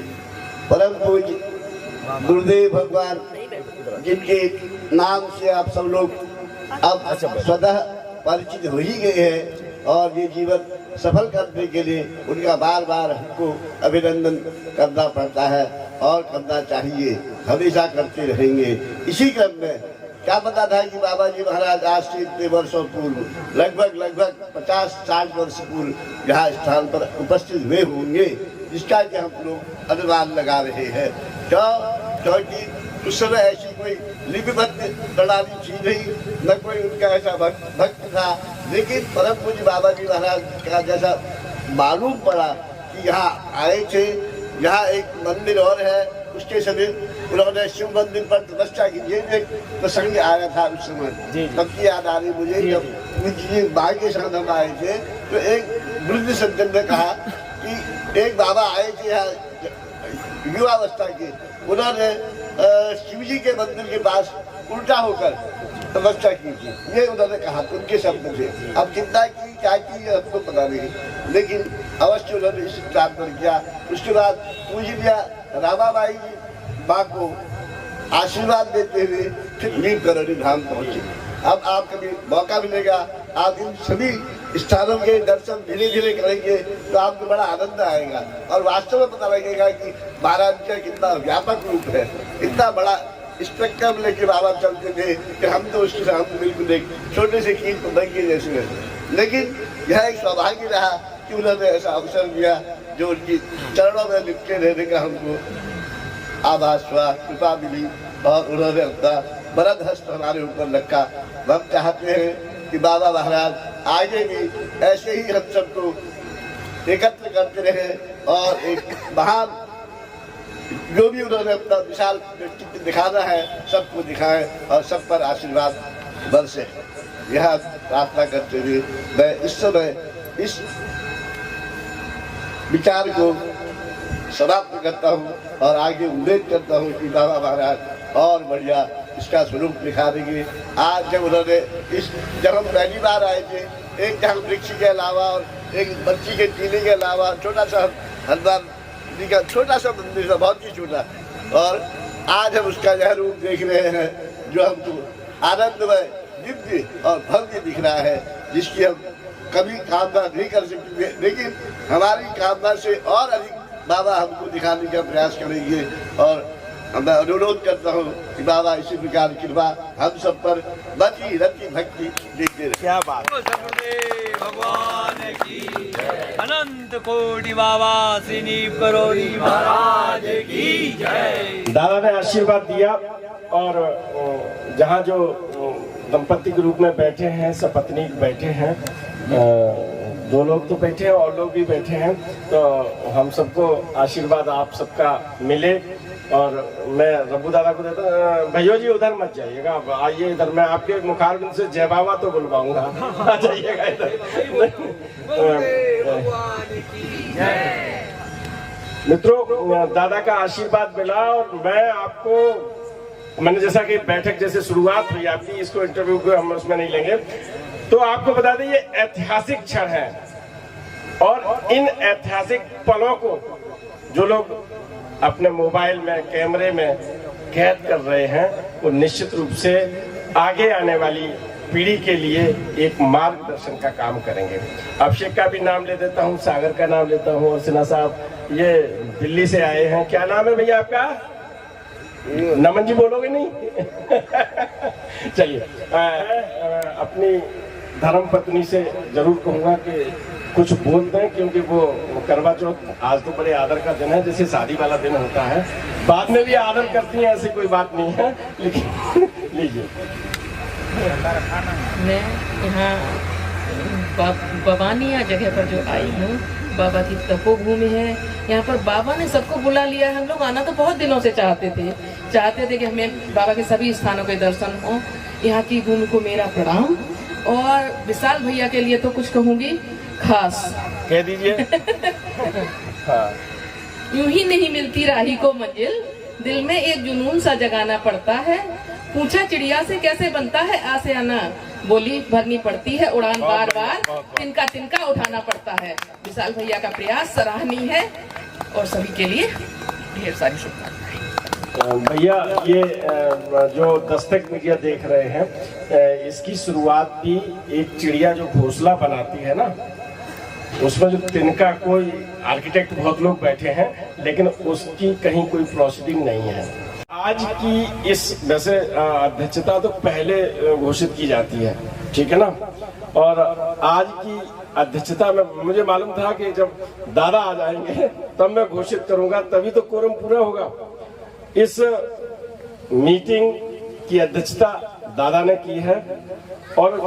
Speaker 12: परम पूज्य गुरुदेव भगवान जिनके नाम से आप सब लोग अब स्वतः परिचित हो ही गए हैं और ये जीवन सफल करने के लिए उनका बार बार हमको अभिनंदन करना पड़ता है और करना चाहिए, हमेशा करते रहेंगे। इसी क्रम में क्या पता था कि बाबा जी महाराज आज से इतने वर्षों पूर्व लगभग 50-60 वर्ष पूर्व यहाँ स्थान पर उपस्थित हुए होंगे, जिसका कि हम लोग अनुमान लगा रहे हैं। क्योंकि उस समय ऐसी कोई लिपिबद्ध प्रणाली थी नहीं, न कोई उनका ऐसा भक्त था। लेकिन परम पूज्य बाबा जी महाराज का जैसा मालूम पड़ा कि यहाँ आए थे, यहाँ एक मंदिर और है, उसके समीप उन्होंने शिव मंदिर पर तपस्या की। ये एक प्रसंग आया था उस समय, तब की याद आ रही मुझे। जब पूज्य माँ के साथ हम आए थे तो एक वृद्ध सज्जन ने कहा कि एक बाबा आए थे यहाँ युवावस्था के, उन्होंने शिव जी के मंदिर के पास उल्टा होकर तपस्या की थी। ये उन्होंने कहा, उनके शब्द थे। अब चिंता की क्या की हमको पता नहीं, लेकिन अवश्य उन्होंने इस काम पर किया। उसके बाद पूज्य रामाबाई माँ को आशीर्वाद देते हुए फिर नीम करौली धाम पहुँचे। अब आप कभी मौका मिलेगा, आप इन सभी स्थानों के दर्शन धीरे धीरे करेंगे तो आपको बड़ा आनंद आएगा और वास्तव में पता लगेगा कि महाराज का कितना व्यापक रूप है। इतना बड़ा स्पेक्ट्रम लेके बाबा चलते थे कि हम तो उसके सामने बिल्कुल एक छोटे से कीट पतंगे जैसे रहते। लेकिन यह एक सौभाग्य रहा कि उन्होंने ऐसा अवसर दिया जो उनकी चरणों में लिपटे रहने का हमको आभास हुआ, कृपा मिली और उन्होंने अपना बरद हस्त हमारे ऊपर रखा। हम चाहते हैं कि बाबा महाराज आगे भी ऐसे ही हम सबको एकत्र करते रहे और एक महान जो भी उन्होंने अपना विशाल व्यक्तित्व दिखाना है सबको दिखाएं और सब पर आशीर्वाद बरसे। यह प्रार्थना करते हुए मैं इस समय इस विचार को समाप्त करता हूँ और आगे उम्मीद करता हूँ कि बाबा महाराज और बढ़िया इसका स्वरूप दिखा देंगे। आज जब उन्होंने जब हम पहली बार आए थे, एक जहाँ वृक्ष के अलावा और एक बच्ची के टीले के अलावा छोटा सा हनुमान जी का छोटा सा मंदिर था, बहुत ही छोटा, और आज हम उसका यह रूप देख रहे हैं जो हमको आनंदमय, दिव्य और भव्य दिख रहा है, जिसकी हम कभी कामना नहीं कर सकते, लेकिन हमारी कामना से और अधिक बाबा हमको दिखाने का प्रयास करेंगे। और मैं अनुरोध करता हूँ कि बाबा इसी प्रकार की कृपा हम सब पर बची रति भक्ति देते रहे।
Speaker 2: क्या बात,
Speaker 13: भगवान की अनंत कोटि बाबा सिनी करोरी महाराज की जय।
Speaker 2: दादा ने आशीर्वाद दिया और जहाँ जो दंपति के रूप में बैठे हैं, सपत्नी बैठे हैं, दो लोग तो बैठे हैं और लोग भी बैठे हैं, तो हम सबको आशीर्वाद आप सबका मिले। और मैं रब्बू दादा को देता, भैया जी उधर मत जाइएगा, आप आइए इधर, मैं आपके मुखारबिंद से जय बाबा तो बुलवाऊंगा, आ जाइएगा इधर। मित्रों, दादा का आशीर्वाद मिला और मैं आपको, मैंने जैसा कि बैठक जैसे शुरुआत हुई आपकी, इसको इंटरव्यू को हम उसमें नहीं लेंगे, तो आपको बता दें ये ऐतिहासिक क्षण है और इन ऐतिहासिक पलों को जो लोग अपने मोबाइल में, कैमरे में कैद कर रहे हैं, वो निश्चित रूप से आगे आने वाली पीढ़ी के लिए एक मार्गदर्शन का काम करेंगे। अभिषेक का भी नाम ले देता हूँ, सागर का नाम लेता हूँ और सिन्हा साहब ये दिल्ली से आए हैं। क्या नाम है भैया आपका? नमन जी बोलोगे नहीं? चलिए, अपनी धर्म पत्नी से जरूर कहूँगा कि कुछ बोल दें, क्योंकि वो करवा चौथ आज तो बड़े आदर का दिन है, जैसे शादी वाला दिन होता है, बाद में भी आदर करती हैं, ऐसी कोई बात नहीं है, लेकिन लीजिए।
Speaker 7: मैं यहाँ बवानिया जगह पर जो आई हूँ, बाबा की तपोभूमि है, यहाँ पर बाबा ने सबको बुला लिया है। हम लोग आना तो बहुत दिनों से चाहते थे कि हमें बाबा के सभी स्थानों के दर्शन हो। यहाँ की भूमि को मेरा प्रणाम और विशाल भैया के लिए तो कुछ कहूँगी खास,
Speaker 2: कह दीजिए।
Speaker 7: हाँ। यूं ही नहीं मिलती राही को मंजिल, दिल में एक जुनून सा जगाना पड़ता है। पूछा चिड़िया से कैसे बनता है आशियाना, बोली भरनी पड़ती है, उड़ान बार बार तिनका तिनका उठाना पड़ता है। विशाल भैया का प्रयास सराहनीय है और सभी के लिए ढेर सारी शुभकामनाएं।
Speaker 2: भैया ये जो दस्तक मीडिया देख रहे हैं, इसकी शुरुआत भी एक चिड़िया जो घोंसला बनाती है ना, उसमें जो तिनका, कोई आर्किटेक्ट बहुत लोग बैठे हैं लेकिन उसकी कहीं कोई प्रोसीडिंग नहीं है। आज की इस वैसे अध्यक्षता तो पहले घोषित की जाती है, ठीक है ना, और आज की अध्यक्षता में मुझे मालूम था कि जब दादा आ जाएंगे तब मैं घोषित करूंगा, तभी तो कोरम पूरा होगा। इस मीटिंग की अध्यक्षता दादा ने की है और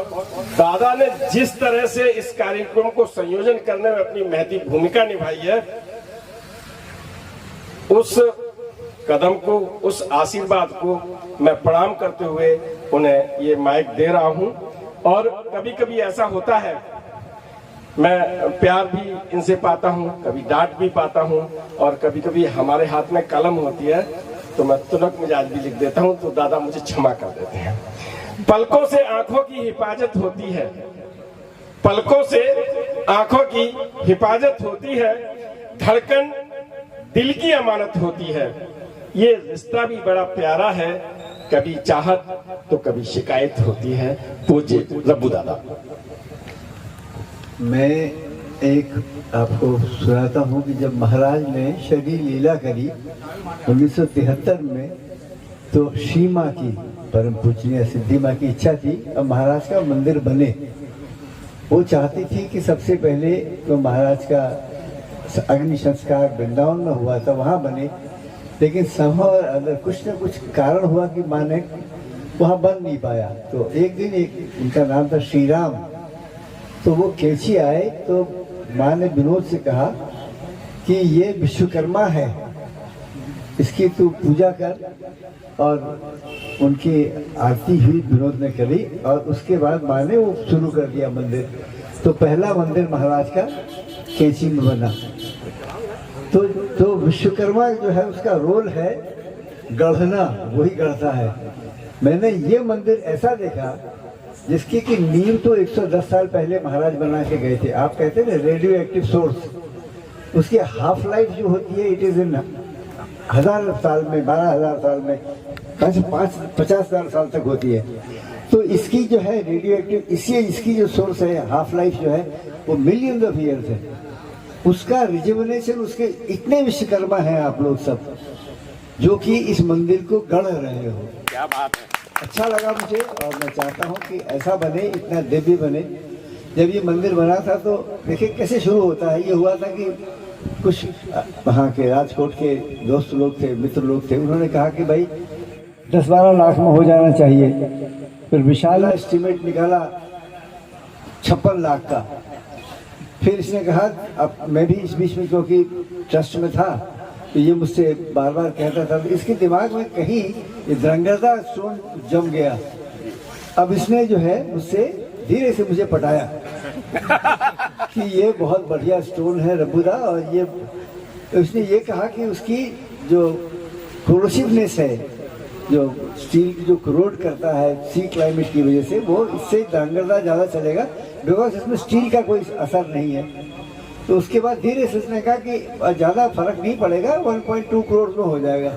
Speaker 2: दादा ने जिस तरह से इस कार्यक्रम को संयोजन करने में अपनी महती भूमिका निभाई है, उस कदम को, उस आशीर्वाद को मैं प्रणाम करते हुए उन्हें ये माइक दे रहा हूं। और कभी कभी ऐसा होता है, मैं प्यार भी इनसे पाता हूं, कभी डांट भी पाता हूं, और कभी कभी हमारे हाथ में कलम होती है तो मैं तुनक मिजाज भी लिख देता हूं, तो दादा मुझे क्षमा कर देते हैं। पलकों से आंखों की हिफाजत होती है, पलकों से आंखों की हिफाजत होती है, धड़कन दिल की अमानत होती है। ये रिश्ता भी बड़ा प्यारा है, कभी चाहत तो कभी शिकायत होती है। पूज्य रब्बू दादा।
Speaker 9: मैं एक आपको सुनाता हूँ कि जब महाराज ने शरीर लीला करी 1973 में, तो श्री माँ की, परम पूजनीय सिद्धि माँ की इच्छा थी अब महाराज का मंदिर बने। वो चाहती थी कि सबसे पहले तो महाराज का अग्नि संस्कार वृंदावन में हुआ था, वहाँ बने, लेकिन संभव अगर कुछ न कुछ कारण हुआ कि माँ ने वहाँ बन नहीं पाया। तो एक दिन उनका नाम था श्री राम, तो वो कैची आए तो माँ ने विनोद से कहा कि ये विश्वकर्मा है, इसकी तू पूजा कर। और उनकी आरती हुई, विनोद ने करी, और उसके बाद माँ ने वो शुरू कर दिया मंदिर। तो पहला मंदिर महाराज का कैची में बना। तो विश्वकर्मा जो है उसका रोल है गढ़ना, वही गढ़ता है। मैंने ये मंदिर ऐसा देखा जिसकी कि नींव तो 110 साल पहले महाराज बना के गए थे। आप कहते हैं ना रेडियो एक्टिव सोर्स, उसकी हाफ लाइफ जो होती है इट इज इन 1000 साल में, 12,000 साल में, 50,000 साल तक होती है। तो इसकी जो है रेडियो एक्टिव, इसकी जो सोर्स है हाफ लाइफ जो है वो मिलियन ऑफ ईयर्स है। उसका रिजुवनेशन, उसके इतने विश्वकर्मा हैं आप लोग सब जो कि इस मंदिर को गढ़ रहे हो।
Speaker 2: क्या बात है,
Speaker 9: अच्छा लगा मुझे, और मैं चाहता हूँ कि ऐसा बने, इतना दिव्य बने। जब ये मंदिर बना था तो देखिए कैसे शुरू होता है। ये हुआ था कि कुछ वहाँ के राजकोट के दोस्त लोग थे, मित्र लोग थे, उन्होंने कहा कि भाई 10-12 लाख में हो जाना चाहिए। फिर विशाल एस्टिमेट निकाला 56 लाख का। फिर इसने कहा, अब मैं भी इस बीच में क्योंकि ट्रस्ट में था तो ये मुझसे बार बार कहता था, तो इसके दिमाग में कहीं ये द्रंगरदा स्टोन जम गया। अब इसने जो है मुझसे धीरे से मुझे पटाया कि ये बहुत बढ़िया स्टोन है रब्बूदा, और ये उसने ये कहा कि उसकी जो कोरोसिवनेस है, जो स्टील की जो करोड करता है सी क्लाइमेट की वजह से, वो इससे द्रंगरदा ज़्यादा चलेगा, बिकॉज इसमें स्टील का कोई असर नहीं है। तो उसके बाद धीरे से उसने कहा कि ज़्यादा फर्क नहीं पड़ेगा, 1.2 करोड़ में हो जाएगा।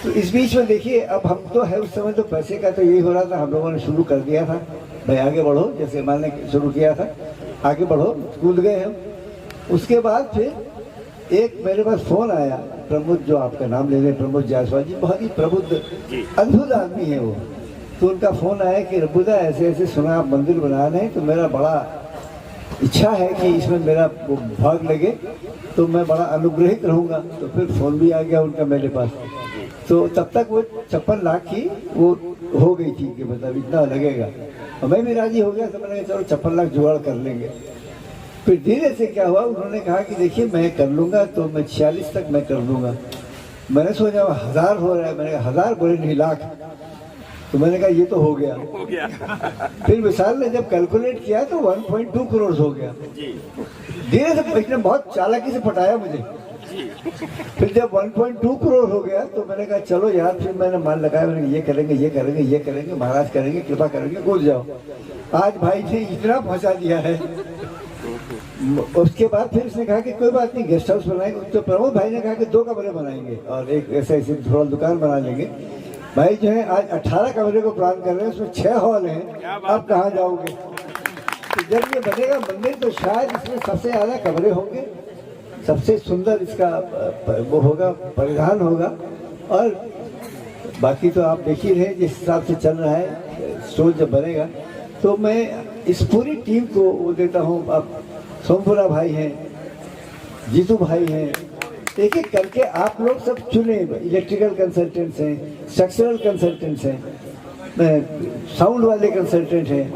Speaker 9: तो इस बीच में देखिए, अब हम तो है उस समय तो पैसे का तो यही हो रहा था, हम लोगों ने शुरू कर दिया था भाई आगे बढ़ो, जैसे मान ने शुरू किया था आगे बढ़ो, कूद गए हम। उसके बाद फिर एक मेरे पास फ़ोन आया, प्रमोद, जो आपका नाम ले रहे प्रमोद जायसवाल जी, बहुत ही प्रबुद्ध अद्भुत आदमी है वो। तो उनका फ़ोन आया कि रब्बूदा ऐसे ऐसे सुना आप मंदिर बना रहे हैं, तो मेरा बड़ा इच्छा है कि इसमें मेरा भाग लगे, तो मैं बड़ा अनुग्रहित रहूँगा। तो फिर फ़ोन भी आ गया उनका मेरे पास। तो तब तक वो 56 लाख की वो हो गई थी कि मतलब इतना लगेगा, और मैं भी राजी हो गया। तो मैंने कहा चलो 56 लाख जुगाड़ कर लेंगे। फिर धीरे से क्या हुआ, उन्होंने कहा कि देखिए मैं कर लूँगा, तो मैं 46 तक मैं कर लूँगा। मैंने सोचा 1000 हो रहा है, मैंने कहा 1000 बोले नहीं लाख। तो मैंने कहा ये तो हो गया। फिर विशाल ने जब कैलकुलेट किया तो 1.2 करोड़ हो गया। धीरे से इसने बहुत चालाकी से पटाया मुझे फिर जब 1.2 करोड़ हो गया तो मैंने कहा चलो यार, फिर मैंने मान लगाया, मैंने ये करेंगे ये करेंगे ये करेंगे, महाराज करेंगे, कृपा करेंगे, कूद जाओ। आज भाई ने इतना पहुंचा दिया है। उसके बाद फिर उसने कहा कि कोई बात नहीं, गेस्ट हाउस बनाएंगे। तो प्रमोद भाई ने कहा कि 2 कमरे बनाएंगे और एक ऐसे थोड़ा दुकान बना लेंगे। भाई जो है आज 18 कमरे को प्लान कर रहे हैं, उसमें 6 हॉल हैं। अब कहाँ जाओगे? तो जब ये बनेगा मंदिर तो शायद इसमें सबसे ज़्यादा कमरे होंगे, सबसे सुंदर इसका वो होगा, परिधान होगा। और बाकी तो आप देख ही रहे जिस हिसाब से चल रहा है शो जब बनेगा। तो मैं इस पूरी टीम को वो देता हूँ। अब सोमपुरा भाई हैं, जीतू भाई हैं, एक एक करके आप लोग सब चुने। इलेक्ट्रिकल कंसल्टेंट्स हैं, स्ट्रक्चरल कंसल्टेंट्स हैं, साउंड वाले कंसल्टेंट हैं।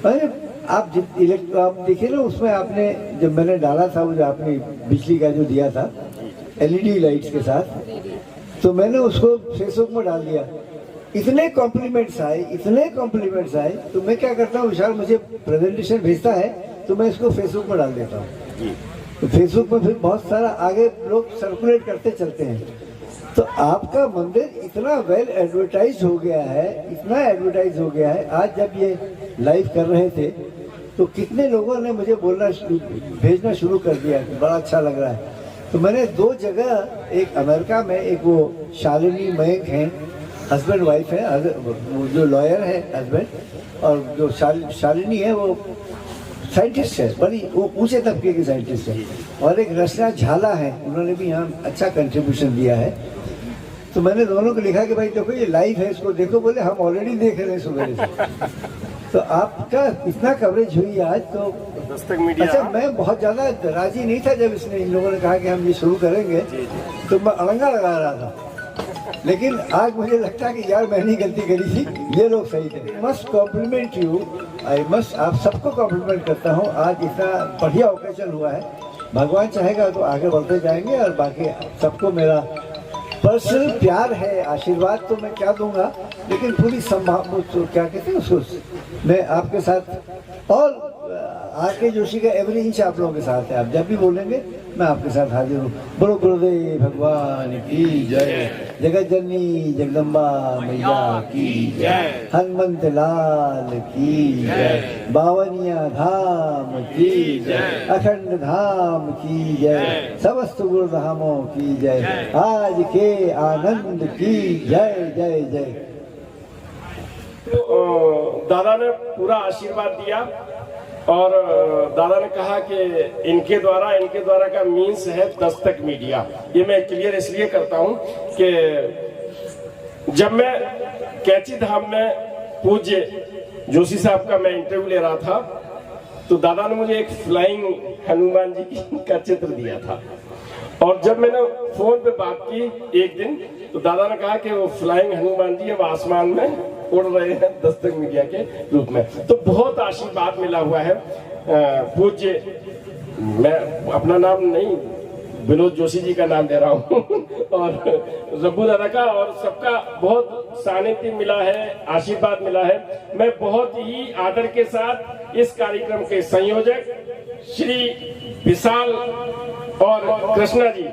Speaker 9: अरे आप देखिए ना, उसमें आपने जब मैंने डाला था वो जो आपने बिजली का जो दिया था LED लाइट्स के साथ, तो मैंने उसको फेसबुक में डाल दिया। इतने कॉम्प्लीमेंट्स आए, इतने कॉम्प्लीमेंट्स आए। तो मैं क्या करता हूँ, विशाल मुझे प्रेजेंटेशन भेजता है तो मैं इसको फेसबुक में डाल देता हूँ। तो फेसबुक में फिर बहुत सारा आगे लोग सर्कुलेट करते चलते हैं। तो आपका मंदिर इतना वेल एडवर्टाइज हो गया है, इतना एडवर्टाइज हो गया है। आज जब ये लाइव कर रहे थे तो कितने लोगों ने मुझे भेजना शुरू कर दिया कि बड़ा अच्छा लग रहा है। तो मैंने 2 जगह, एक अमेरिका में, एक वो शालिनी मयंक हैं, हस्बैंड वाइफ है, वो जो लॉयर है हस्बैंड, और जो शालिनी है वो साइंटिस्ट है, बड़ी वो ऊंचे तबके की साइंटिस्ट है। और एक रचना झाला है, उन्होंने भी यहाँ अच्छा कंट्रीब्यूशन दिया है। तो मैंने दोनों को लिखा कि भाई देखो ये लाइव है, इसको देखो। बोले हम ऑलरेडी देख रहे हैं सुबह से। तो आपका इतना कवरेज हुई आज। तो
Speaker 1: दस्तक मीडिया।
Speaker 9: अच्छा, मैं बहुत ज़्यादा राजी नहीं था जब इन लोगों ने कहा कि हम ये शुरू करेंगे, तो मैं अड़ंगा लगा रहा था। लेकिन आज मुझे लगता है कि यार मैंने गलती करी थी, ये लोग सही थे। Must compliment you, I must, आप सबको कॉम्प्लीमेंट करता हूँ। आज इतना बढ़िया ओकेजन हुआ है। भगवान चाहेगा तो आगे बढ़ते जाएंगे। और बाकी सबको मेरा पर्सनल प्यार है, आशीर्वाद तो मैं क्या दूंगा, लेकिन पूरी संभाव तो क्या कहते हैं उसको, मैं आपके साथ। और आके जोशी का एवरी इंच आप लोगों के साथ है। आप जब भी बोलेंगे मैं आपके साथ हाजिर हूँ। बोलो गुरुदेव भगवान की जय, जगत जननी जगदम्बा मैया की जय, हनुमंत लाल की जय, बावनिया धाम की जय, अखंड धाम की जय, समस्त गुरु धामों की जय, आज के आनंद की जय जय जय।
Speaker 1: तो दादा ने पूरा आशीर्वाद दिया और दादा ने कहा कि इनके द्वारा का मीन्स है दस्तक मीडिया। ये मैं क्लियर इसलिए करता हूँ कि जब मैं कैची धाम में पूज्य जोशी साहब का मैं इंटरव्यू ले रहा था, तो दादा ने मुझे एक फ्लाइंग हनुमान जी का चित्र दिया था। और जब मैंने फोन पे बात की एक दिन, तो दादा ने कहा कि वो फ्लाइंग हनुमान जी अब आसमान में उड़ रहे हैं दस्तक मीडिया के रूप में। तो बहुत आशीर्वाद मिला हुआ है। पूज्य, मैं अपना नाम नहीं, विनोद जोशी जी का नाम दे रहा हूँ और रब्बू दादा का और सबका बहुत सानिध्य मिला है, आशीर्वाद मिला है। मैं बहुत ही आदर के साथ इस कार्यक्रम के संयोजक श्री विशाल और कृष्णा जी,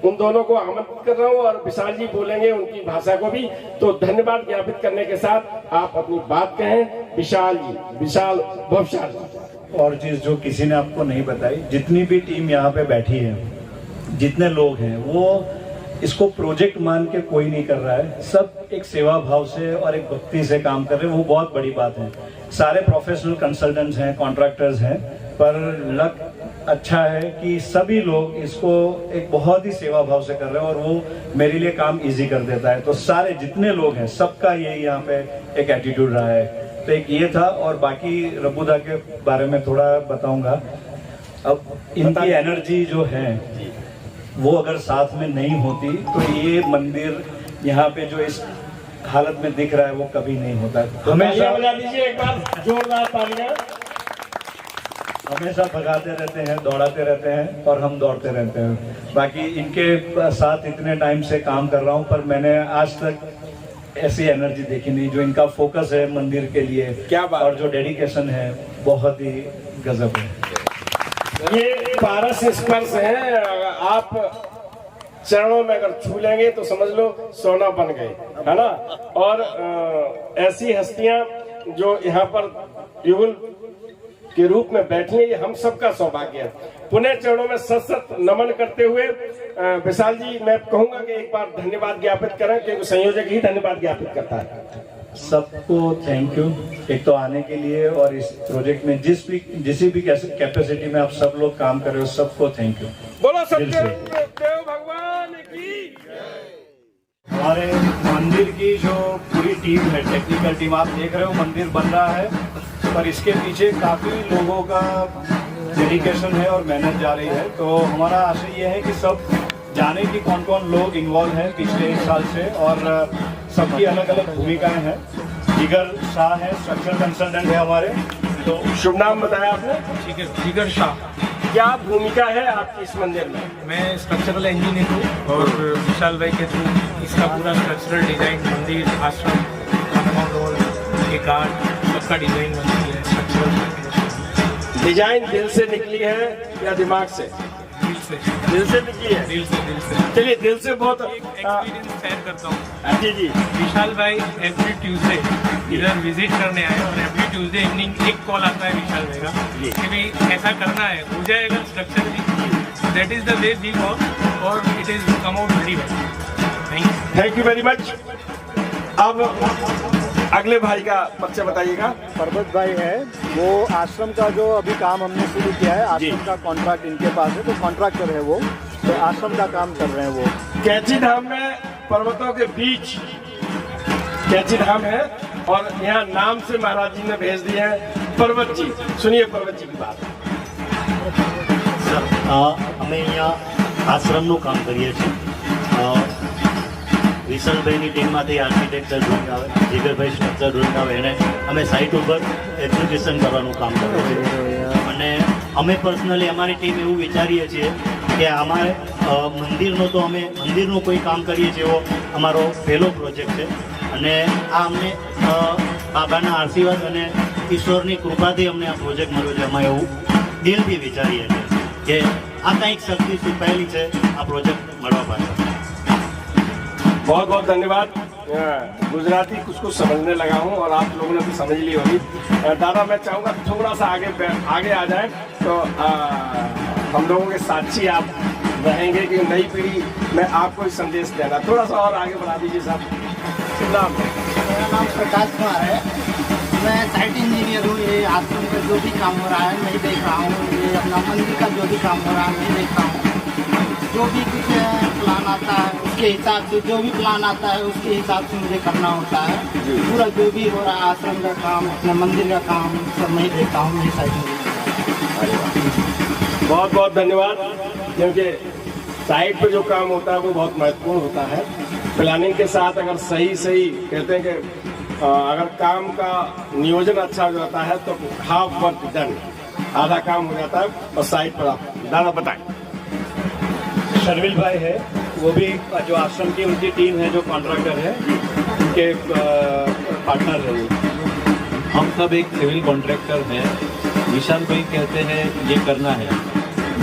Speaker 1: उन दोनों को आमंत्रित कर रहा हूँ और विशाल जी बोलेंगे उनकी भाषा को भी। तो धन्यवाद ज्ञापित करने के साथ आप अपनी बात कहें विशाल जी, विशाल भवशाल जी।
Speaker 10: और चीज़ जो किसी ने आपको नहीं बताई, जितनी भी टीम यहाँ पे बैठी है, जितने लोग हैं, वो इसको प्रोजेक्ट मान के कोई नहीं कर रहा है। सब एक सेवा भाव से और एक भक्ति से काम कर रहे हैं, वो बहुत बड़ी बात है। सारे प्रोफेशनल कंसल्टेंट्स हैं, कॉन्ट्रैक्टर्स हैं, पर लक अच्छा है कि सभी लोग इसको एक बहुत ही सेवा भाव से कर रहे हैं और वो मेरे लिए काम इजी कर देता है। तो सारे जितने लोग हैं सबका यही यहाँ पे एक एटीट्यूड रहा है। तो एक ये था। और बाकी रब्बूदा के बारे में थोड़ा बताऊंगा। अब इनकी एनर्जी जो है वो अगर साथ में नहीं होती तो ये मंदिर यहाँ पे जो इस हालत में दिख रहा है वो कभी नहीं होता।
Speaker 1: हमेशा बजा दीजिए एक बार जोरदार तालियां।
Speaker 10: हमेशा भगाते रहते हैं, दौड़ाते रहते हैं और हम दौड़ते रहते हैं। बाकी इनके साथ इतने टाइम से काम कर रहा हूँ, पर मैंने आज तक ऐसी एनर्जी देखी नहीं। जो इनका फोकस है मंदिर के लिए, क्या बात, और जो डेडिकेशन है बहुत ही गजब है।
Speaker 1: ये पारस स्पर्श है। आप चरणों में अगर छू लेंगे तो समझ लो सोना बन गए, है ना। और ऐसी हस्तियां जो यहाँ पर युगल के रूप में बैठी है, ये हम सबका सौभाग्य है। पुनः चरणों में सत सत नमन करते हुए विशाल जी मैं कहूंगा कि एक बार धन्यवाद ज्ञापित करें, क्योंकि संयोजक ही धन्यवाद ज्ञापित करता है।
Speaker 10: सबको थैंक यू, एक तो आने के लिए, और इस प्रोजेक्ट में जिस भी कैपेसिटी में आप सब लोग काम कर रहे हो, सबको थैंक यू।
Speaker 1: बोलो सत्यदेव भगवान की।
Speaker 10: हमारे मंदिर की जो पूरी टीम है, टेक्निकल टीम, आप देख रहे हो मंदिर बन रहा है, पर इसके पीछे काफ़ी लोगों का डेडिकेशन है और मेहनत जा रही है। तो हमारा आशय ये है कि सब जाने की कौन कौन लोग इन्वॉल्व हैं पिछले 1 साल से, और सबकी अलग अलग भूमिकाएं हैं। जिगर शाह है, स्ट्रक्चरल कंसल्टेंट है हमारे। तो
Speaker 1: शुभ नाम बताया आपने?
Speaker 11: जिगर शाह।
Speaker 1: क्या भूमिका है आपकी इस मंदिर में?
Speaker 11: मैं स्ट्रक्चरल इंजीनियर हूँ और विशाल भाई के थ्रू इसका पूरा स्ट्रक्चरल डिजाइन, मंदिर, आश्रम, कंपाउंड वॉल, ये गार्ड, सबका डिजाइन बनती है। स्ट्रक्चरल
Speaker 1: डिजाइन दिल से निकली है या दिमाग से? दिल से निकली है।
Speaker 11: दिल से
Speaker 1: चलिए, दिल से बहुत
Speaker 11: एक्सपीरियंस शेयर करता हूँ।
Speaker 1: जी जी।
Speaker 11: विशाल भाई एवरी ट्यूसडे इधर विजिट करने आए और एवरी ट्यूसडे इवनिंग एक कॉल आता है विशाल भाई का कि भाई ऐसा करना है, हो जाएगा structure. That is the way we work और it is come out very well.
Speaker 1: Thank you very much. अब अगले भाई का परिचय बताइएगा।
Speaker 10: पर्वत भाई है, वो आश्रम का जो अभी काम हमने शुरू किया है, आश्रम का कॉन्ट्रैक्ट इनके पास है, तो कॉन्ट्रैक्टर है वो, तो आश्रम का काम कर रहे हैं वो।
Speaker 1: कैची धाम में पर्वतों के बीच कैची धाम है, और यहाँ नाम से महाराज जी ने भेज दिया है पर्वत जी। सुनिए पर्वत जी की बात।
Speaker 14: અમે અહીંયા આશ્રમનું કામ કરીએ છીએ। વિશાલભાઈની ટીમમાંથી આર્કિટેક્ચર ડ્રોઈંગ આવે, જીગરભાઈ સ્ટ્રક્ચર ડ્રોઈંગ આવે, એને અમે સાઇટ ઉપર એક્ઝિક્યુશન કરવાનું કામ કરીએ છીએ। અને અમે પર્સનલી અમારી ટીમ એવું વિચારીએ છીએ કે અમારે મંદિરનો તો અમે મંદિરનું કોઈ કામ કરીએ છીએ, એવો અમારો પહેલો પ્રોજેક્ટ છે। અને આ અમને બાબાના આશીર્વાદ અને ઈશ્વરની કૃપાથી અમને આ પ્રોજેક્ટ મળ્યો છે। અમે એવું દિલથી વિચારીએ છીએ કે આ કંઈક શક્તિ છુપાયેલી છે આ પ્રોજેક્ટ મળવા પાછળ।
Speaker 1: बहुत बहुत धन्यवाद। गुजराती कुछ समझने लगा हूँ और आप लोगों ने भी समझ ली होगी। दादा मैं चाहूँगा थोड़ा सा आगे आ जाए, तो हम लोगों के साक्षी आप रहेंगे कि नई पीढ़ी में आपको ही संदेश देना। थोड़ा सा और आगे बढ़ा दीजिए साहब। नाम?
Speaker 15: मेरा नाम प्रकाश कुमार है, मैं साइट इंजीनियर हूँ। ये आश्रम का जो भी काम हो रहा है मैं देख रहा हूँ, ये अपना मंदिर का जो भी काम हो रहा है मैं देख रहा हूँ। जो भी कुछ प्लान आता है उसके हिसाब से, जो भी प्लान आता है उसके हिसाब से मुझे करना होता है। पूरा जो भी हो रहा है आश्रम का काम, अपने मंदिर का काम, सब मैं देखता हूँ मेरी साइड में।
Speaker 1: बहुत बहुत धन्यवाद, क्योंकि साइट पे जो काम होता है वो बहुत महत्वपूर्ण होता है। प्लानिंग के साथ अगर सही कहते हैं कि अगर काम का नियोजन अच्छा हो जाता है तो हाफ वर्क डन, आधा काम हो जाता है। और साइट पर आप दादा बताएं।
Speaker 10: शर्विल भाई है, वो भी जो आश्रम की उनकी टीम है, जो कॉन्ट्रैक्टर है, उनके पार्टनर है वो।
Speaker 16: हम सब एक सिविल कॉन्ट्रैक्टर हैं। विशाल भाई कहते हैं ये करना है,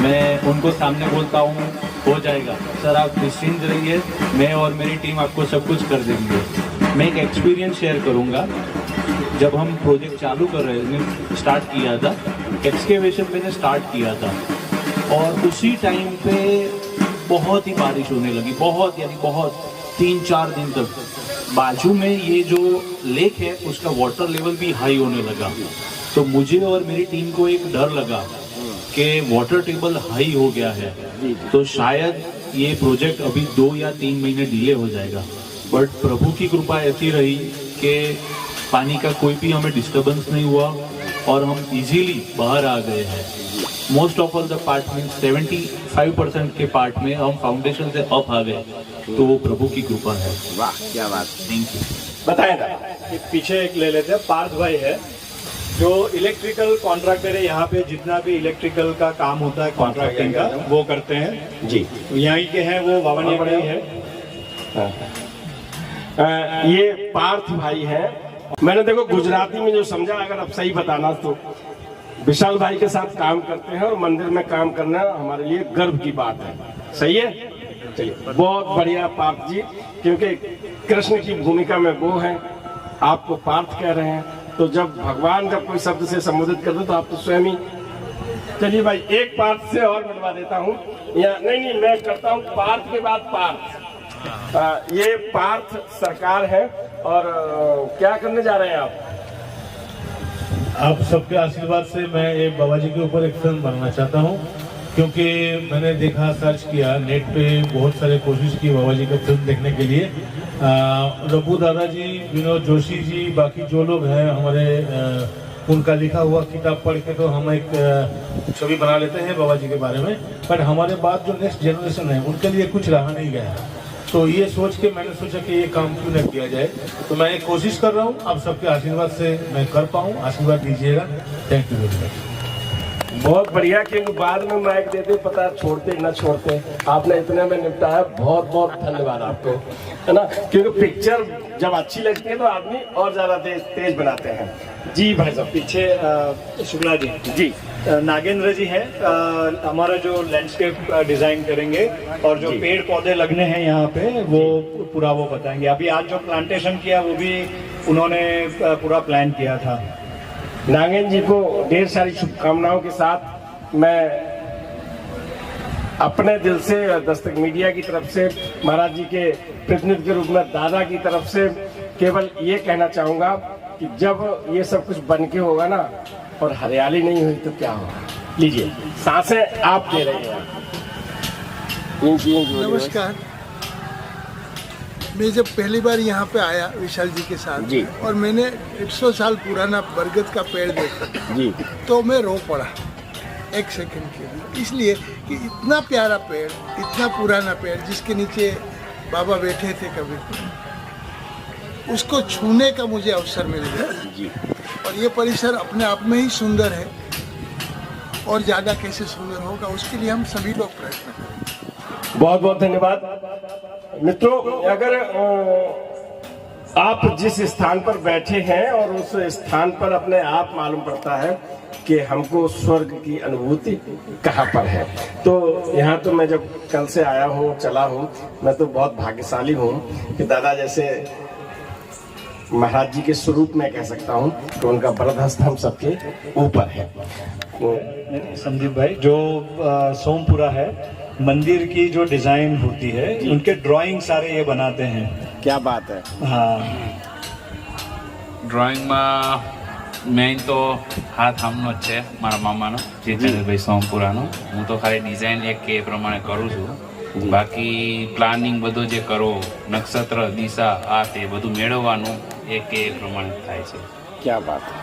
Speaker 16: मैं उनको सामने बोलता हूँ हो जाएगा सर, आप निश्चिंत रहिए, मैं और मेरी टीम आपको सब कुछ कर देंगे। मैं एक एक्सपीरियंस शेयर करूँगा। जब हम प्रोजेक्ट चालू कर रहे स्टार्ट किया था, एक्सकेवेशन मैंने स्टार्ट किया था, और उसी टाइम पे बहुत ही बारिश होने लगी, बहुत यानी बहुत 3-4 दिन तक। बाजू में ये जो लेक है उसका वाटर लेवल भी हाई होने लगा, तो मुझे और मेरी टीम को एक डर लगा कि वाटर टेबल हाई हो गया है, तो शायद ये प्रोजेक्ट अभी 2 या 3 महीने डिले हो जाएगा। बट प्रभु की कृपा ऐसी रही कि पानी का कोई भी हमें डिस्टर्बेंस नहीं हुआ और हम इजीली बाहर आ गए हैं। Most of all the part में 75% के पार्ट में हम फाउंडेशन से अप आ गए, तो वो प्रभु की कृपा है।
Speaker 1: वाह क्या बात,
Speaker 16: थैंक यू।
Speaker 1: बताएं
Speaker 10: पीछे एक ले लेते हैं, पार्थ भाई है जो इलेक्ट्रिकल कॉन्ट्रैक्टर है। यहाँ पे जितना भी इलेक्ट्रिकल का काम होता है कॉन्ट्रैक्टिंग का वो करते हैं
Speaker 1: जी।
Speaker 10: यहीं के हैं वो, वावनिया के ही है।
Speaker 1: ये पार्थ भाई है। मैंने देखो गुजराती में जो समझा, अगर आप सही बताना तो विशाल भाई के साथ काम करते हैं और मंदिर में काम करना हमारे लिए गर्व की बात है। सही है? चलिए, बहुत बढ़िया पार्थ जी, क्योंकि कृष्ण की भूमिका में वो हैं, आपको पार्थ कह रहे हैं, तो जब भगवान जब कोई शब्द से संबोधित करते तो आप तो स्वयं ही। चलिए भाई, एक पार्थ से और मिलवा देता हूँ, या नहीं मैं करता हूँ पार्थ के बाद पार्थ। ये पार्थ सरकार है, और क्या करने जा रहे हैं
Speaker 17: आप सबके आशीर्वाद से मैं एक बाबा जी के ऊपर एक फिल्म बनाना चाहता हूँ, क्योंकि मैंने देखा, सर्च किया नेट पे, बहुत सारे कोशिश की बाबा जी का फिल्म देखने के लिए। रघु दादाजी, विनोद जोशी जी, बाकी जो लोग हैं हमारे, उनका लिखा हुआ किताब पढ़ के तो हम एक छवि बना लेते हैं बाबा जी के बारे में, पर हमारे बाद जो नेक्स्ट जनरेशन है उनके लिए कुछ रहा नहीं गया। तो ये सोच के मैंने सोचा कि ये काम क्यों न किया जाए, तो मैं एक कोशिश कर रहा हूँ, आप सबके आशीर्वाद से मैं कर पाऊँ, आशीर्वाद दीजिएगा। Thank you very much.
Speaker 1: बहुत बढ़िया, क्योंकि बाद में माइक देते पता छोड़ते न छोड़ते, आपने इतने में निपटाया, बहुत बहुत धन्यवाद आपको, है ना। क्योंकि पिक्चर जब अच्छी लगती है तो आदमी और ज्यादा तेज बनाते हैं। जी भाई साहब,
Speaker 10: पीछे शुक्ला जी नागेंद्र जी हैं, हमारा जो लैंडस्केप डिजाइन करेंगे और जो पेड़ पौधे लगने हैं यहाँ पे वो पूरा वो बताएंगे। अभी आज जो प्लांटेशन किया वो भी उन्होंने पूरा प्लान किया था।
Speaker 1: नागेंद्र जी को ढेर सारी शुभकामनाओं के साथ मैं अपने दिल से, दस्तक मीडिया की तरफ से, महाराज जी के प्रतिनिधि के रूप में दादा की तरफ से केवल ये कहना चाहूँगा कि जब ये सब कुछ बन के होगा ना, और हरियाली नहीं हुई तो क्या होगा। लीजिए, सांसें आप दे रहे हैं।
Speaker 18: नमस्कार, मैं जब पहली बार यहाँ पे आया विशाल जी के साथ
Speaker 1: जी,
Speaker 18: और मैंने 100 साल पुराना बरगद का पेड़ देखा
Speaker 1: जी, तो
Speaker 18: मैं रो पड़ा एक सेकंड के लिए, इसलिए कि इतना प्यारा पेड़, इतना पुराना पेड़ जिसके नीचे बाबा बैठे थे कभी, उसको छूने का मुझे अवसर मिल गया
Speaker 1: जी।
Speaker 18: और ये परिसर अपने आप में ही सुंदर है, और ज़्यादा कैसे सुंदर होगा उसके लिए हम सभी लोग प्रयत्न करें।
Speaker 1: बहुत बहुत धन्यवाद मित्रों। अगर आप जिस स्थान पर बैठे हैं और उस स्थान पर अपने आप मालूम पड़ता है कि हमको स्वर्ग की अनुभूति कहाँ पर है, तो यहाँ तो मैं जब कल से आया हूँ, चला हूँ, मैं तो बहुत भाग्यशाली हूँ कि दादा जैसे महाराज जी के स्वरूप में कह सकता हूँ कि उनका वरद हस्त हम सबके ऊपर है।
Speaker 10: संदीप भाई, जो सोमपुरा है, मंदिर की जो डिजाइन होती है, उनके ड्राइंग सारे ये बनाते हैं।
Speaker 1: क्या बात है।
Speaker 10: हाँ,
Speaker 8: ड्राइंग में मेन तो हाथ हमनो જ છે, મારા મામાનો ચેતનભાઈ સોમપુરાનો। હું તો ખાલી ડિઝાઇન એક કે પ્રમાણે કરું છું, બાકી પ્લાનિંગ બધું જે કરો, નક્ષત્ર દિશા આ તે બધું મેળવવાનું એક કે પ્રમાણે થાય છે।
Speaker 1: क्या बात है,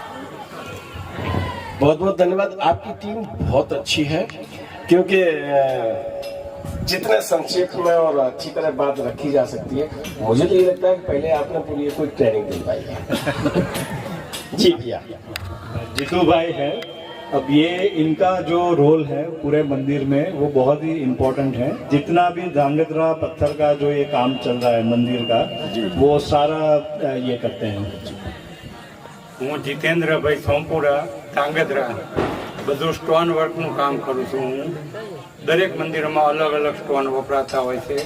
Speaker 1: बहुत बहुत धन्यवाद। आपकी टीम बहुत अच्छी है, क्योंकि जितने संक्षेप में और अच्छी तरह बात रखी जा सकती है, मुझे तो ये लगता है कि पहले आपने पूरी कोई ट्रेनिंग दिलवाई है। जी भैया,
Speaker 10: जीतू भाई है। अब ये इनका जो रोल है पूरे मंदिर में वो बहुत ही इम्पोर्टेंट है। जितना भी धांगध्रा पत्थर का जो ये काम चल रहा है मंदिर का, वो सारा ये करते हैं।
Speaker 19: હું જીતેન્દ્રભાઈ સોમપુરા ધાંગધ્રા બધું સ્ટોન વર્કનું કામ કરું છું। હું દરેક મંદિરોમાં અલગ અલગ સ્ટોન વપરાતા હોય છે,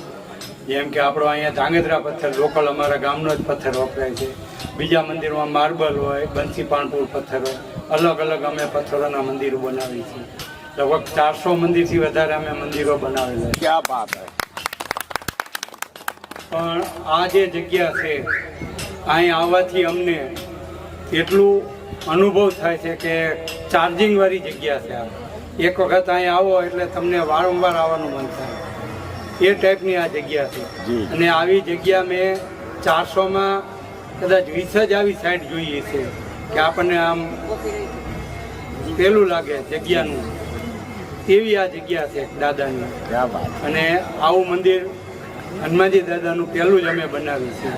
Speaker 19: જેમ કે આપણો અહીંયા ધાંગધ્રા પથ્થર લોકલ અમારા ગામનો જ પથ્થર વપરાય છે। બીજા મંદિરમાં માર્બલ હોય, બંસીપાણપુર પથ્થર હોય, અલગ અલગ અમે પથ્થરોના મંદિરો બનાવીએ છીએ। લગભગ 400 મંદિરથી વધારે અમે મંદિરો બનાવેલા છે।
Speaker 1: क्या बात है।
Speaker 19: પણ આ જે જગ્યા છે, અહીં આવવાથી અમને એટલું અનુભવ થાય છે કે ચાર્જિંગવાળી જગ્યા છે। આ એક વખત અહીં આવો એટલે તમને વારંવાર આવવાનું મન થાય, એ ટાઈપની આ જગ્યા છે। અને આવી જગ્યા મેં 400માં કદાચ 20 જ આવી સાઈડ જોઈએ છે કે આપણને આમ પેલું લાગે જગ્યાનું, તેવી આ જગ્યા છે દાદાની। અને આવું મંદિર હનુમાનજી દાદાનું પહેલું જ અમે બનાવ્યું છે।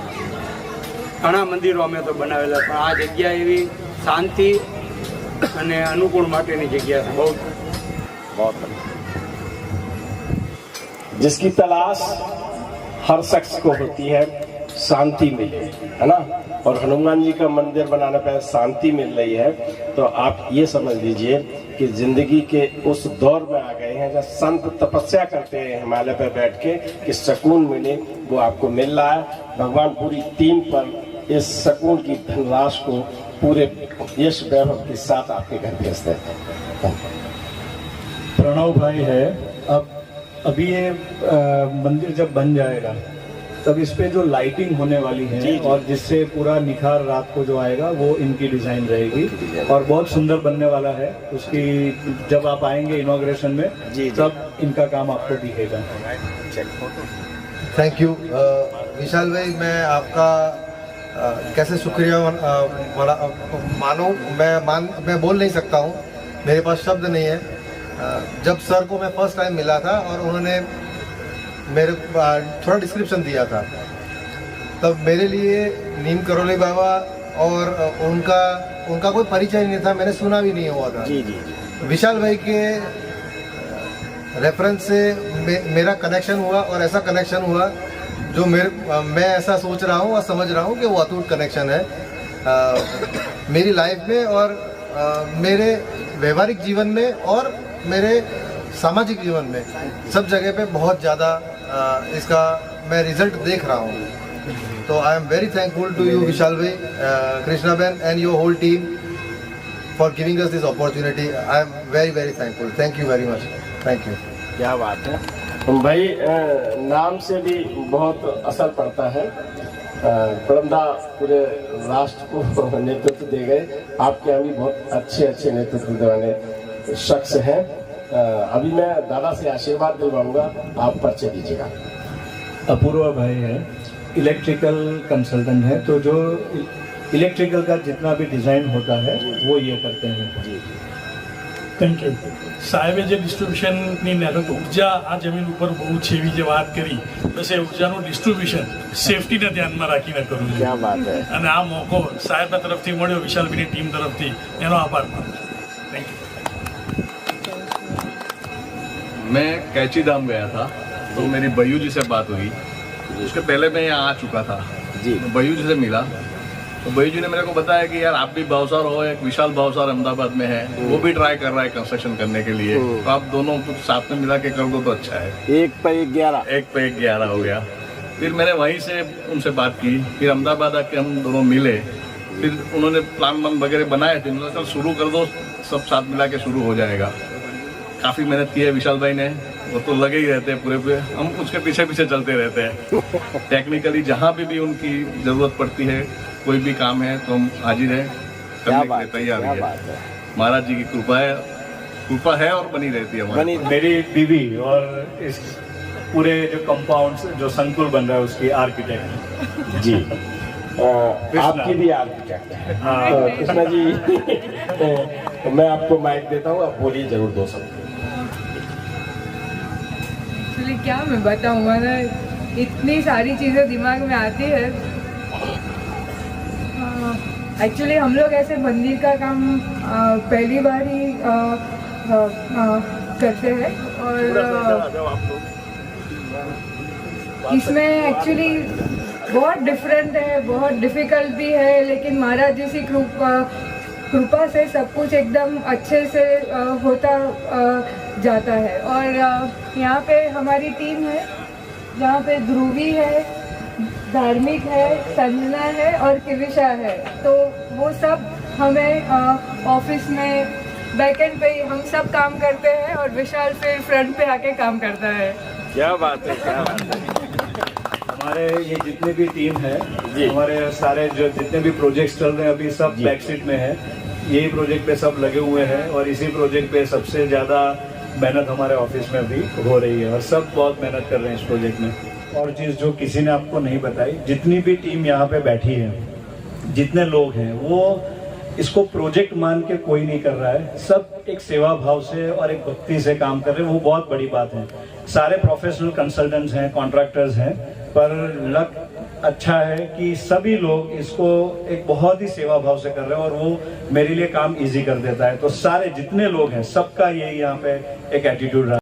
Speaker 19: ઘણા મંદિરો અમે તો બનાવેલા, પણ આ જગ્યા એવી શાંતિ અને અનુકૂળ માટેની જગ્યા છે।
Speaker 1: बहुत जिसकी तलाश हर शख्स को होती है, शांति मिले, है ना। और हनुमान जी का मंदिर बनाने पर शांति मिल रही है, तो आप ये समझ लीजिए
Speaker 2: कि जिंदगी के उस दौर में आ गए हैं जहाँ संत तपस्या करते हैं हिमालय पर बैठ के कि सुकून मिले, वो आपको मिल रहा है। भगवान पूरी टीम पर इस सुकून की धनराशि को पूरे यश वैभव के साथ आपके घर भेजते हैं।
Speaker 10: प्रणव भाई है, अभी ये मंदिर जब बन जाएगा तब इस पे जो लाइटिंग होने वाली है और जिससे पूरा निखार रात को जो आएगा वो इनकी डिजाइन रहेगी और बहुत सुंदर बनने वाला है। उसकी जब आप आएंगे इनॉग्रेशन में तब इनका काम आपको दिखेगा।
Speaker 20: थैंक यू विशाल भाई, मैं आपका कैसे शुक्रिया मानूं, मैं बोल नहीं सकता हूं, मेरे पास शब्द नहीं है। जब सर को मैं फर्स्ट टाइम मिला था और उन्होंने मेरे थोड़ा डिस्क्रिप्शन दिया था, तब मेरे लिए नीम करोली बाबा और उनका कोई परिचय नहीं था, मैंने सुना भी नहीं हुआ था। विशाल भाई के रेफरेंस से मेरा कनेक्शन हुआ और ऐसा कनेक्शन हुआ जो मैं ऐसा सोच रहा हूँ और समझ रहा हूँ कि वो अटूट कनेक्शन है मेरी लाइफ में और मेरे व्यवहारिक जीवन में और मेरे सामाजिक जीवन में, सब जगह पे बहुत ज़्यादा इसका मैं रिजल्ट देख रहा हूँ। तो I am very thankful to you Vishal भाई, Krishna ben and your whole team for giving us this opportunity. I am very very thankful. Thank you very much. Thank you.
Speaker 2: क्या बात है भाई, नाम से भी बहुत असर पड़ता है। प्रणदा पूरे राष्ट्र को नेतृत्व दे गए, आपके यहाँ भी बहुत अच्छे नेतृत्व देने शख्स हैं। अभी मैं दादा से आशीर्वाद दिलवाऊंगा, आप परिचय दीजिएगा।
Speaker 10: अपूर्वा भाई है, इलेक्ट्रिकल कंसल्टेंट है, तो जो इलेक्ट्रिकल का जितना भी डिज़ाइन होता है वो ये करते हैं।
Speaker 21: થેન્ક યુ સાહેબે જે ડિસ્ટ્રીબ્યુશનની નેટવર્ક ઉર્જા આ જમીન ઉપર બહુ છેવી જે વાત કરી, બસ એ ઉર્જાનું ડિસ્ટ્રીબ્યુશન સેફટીને ધ્યાનમાં રાખીને કરવું જોઈએ અને આ મોકો સાહેબના તરફથી મળ્યો, વિશાલભાઈની ટીમ તરફથી, એનો આભાર માનું છું। Thank you.
Speaker 22: मैं कैची धाम गया था तो मेरी भैयू जी से बात हुई। उसके पहले मैं यहाँ आ चुका था जी, भैयू जी से मिला तो भैयू जी ने मेरे को बताया कि यार आप भी भावसार हो, एक विशाल भावसार अहमदाबाद में है, वो भी ट्राई कर रहा है कंस्ट्रक्शन करने के लिए, तो आप दोनों कुछ साथ में मिला के कर दो तो अच्छा है।
Speaker 2: 1 पे 11
Speaker 22: हो गया। फिर मैंने वहीं से उनसे बात की, फिर अहमदाबाद आके हम दोनों मिले, फिर उन्होंने प्लान वगैरह बनाए थे, उन्होंने कहा शुरू कर दो, सब साथ मिला के शुरू हो जाएगा। काफ़ी मेहनत की है विशाल भाई ने, वो तो लगे ही रहते हैं पूरे, हम उसके पीछे चलते रहते हैं। टेक्निकली जहाँ भी उनकी ज़रूरत पड़ती है, कोई भी काम है तो हम हाजिर हैं, करने के लिए तैयार है। महाराज जी की कृपा है और बनी रहती है हमारी।
Speaker 10: मेरी बीवी और इस पूरे जो कंपाउंड जो संकुल बन रहा है उसकी आर्किटेक्ट जी,
Speaker 2: आपकी भी आर्किटेक्ट है। तो कृष्णा जी तो मैं आपको माइक देता हूँ, आप बोलिए जरूर 2 शब्द।
Speaker 23: एक्चुअली क्या मैं बताऊँ, ना इतनी सारी चीज़ें दिमाग में आती है। एक्चुअली हम लोग ऐसे मंदिर का काम पहली बार ही करते हैं और इसमें एक्चुअली बहुत डिफरेंट है, बहुत डिफ़िकल्ट भी है, लेकिन महाराज जी की कृपा से सब कुछ एकदम अच्छे से होता जाता है। और यहाँ पे हमारी टीम है, जहाँ पे ध्रुवी है, धार्मिक है, संजना है और किविशा है, तो वो सब हमें ऑफिस में बैकएंड पे हम सब काम करते हैं और विशाल फिर फ्रंट पे आके काम करता है।
Speaker 2: क्या बात है, क्या बात है।
Speaker 10: हमारे ये जितने भी टीम है, हमारे सारे जो जितने भी प्रोजेक्ट्स चल रहे हैं अभी सब बैक सीट में है, यही प्रोजेक्ट पे सब लगे हुए हैं और इसी प्रोजेक्ट पे सबसे ज़्यादा मेहनत हमारे ऑफिस में भी हो रही है और सब बहुत मेहनत कर रहे हैं इस प्रोजेक्ट में। और चीज़ जो किसी ने आपको नहीं बताई, जितनी भी टीम यहाँ पे बैठी है, जितने लोग हैं, वो इसको प्रोजेक्ट मान के कोई नहीं कर रहा है, सब एक सेवा भाव से और एक भक्ति से काम कर रहे हैं, वो बहुत बड़ी बात है। सारे प्रोफेशनल कंसल्टेंट्स हैं, कॉन्ट्रैक्टर्स हैं, पर लक अच्छा है कि सभी लोग इसको एक बहुत ही सेवा भाव से कर रहे हैं और वो मेरे लिए काम इजी कर देता है। तो सारे जितने लोग हैं सबका ये यहाँ पे एक एटीट्यूड रहा।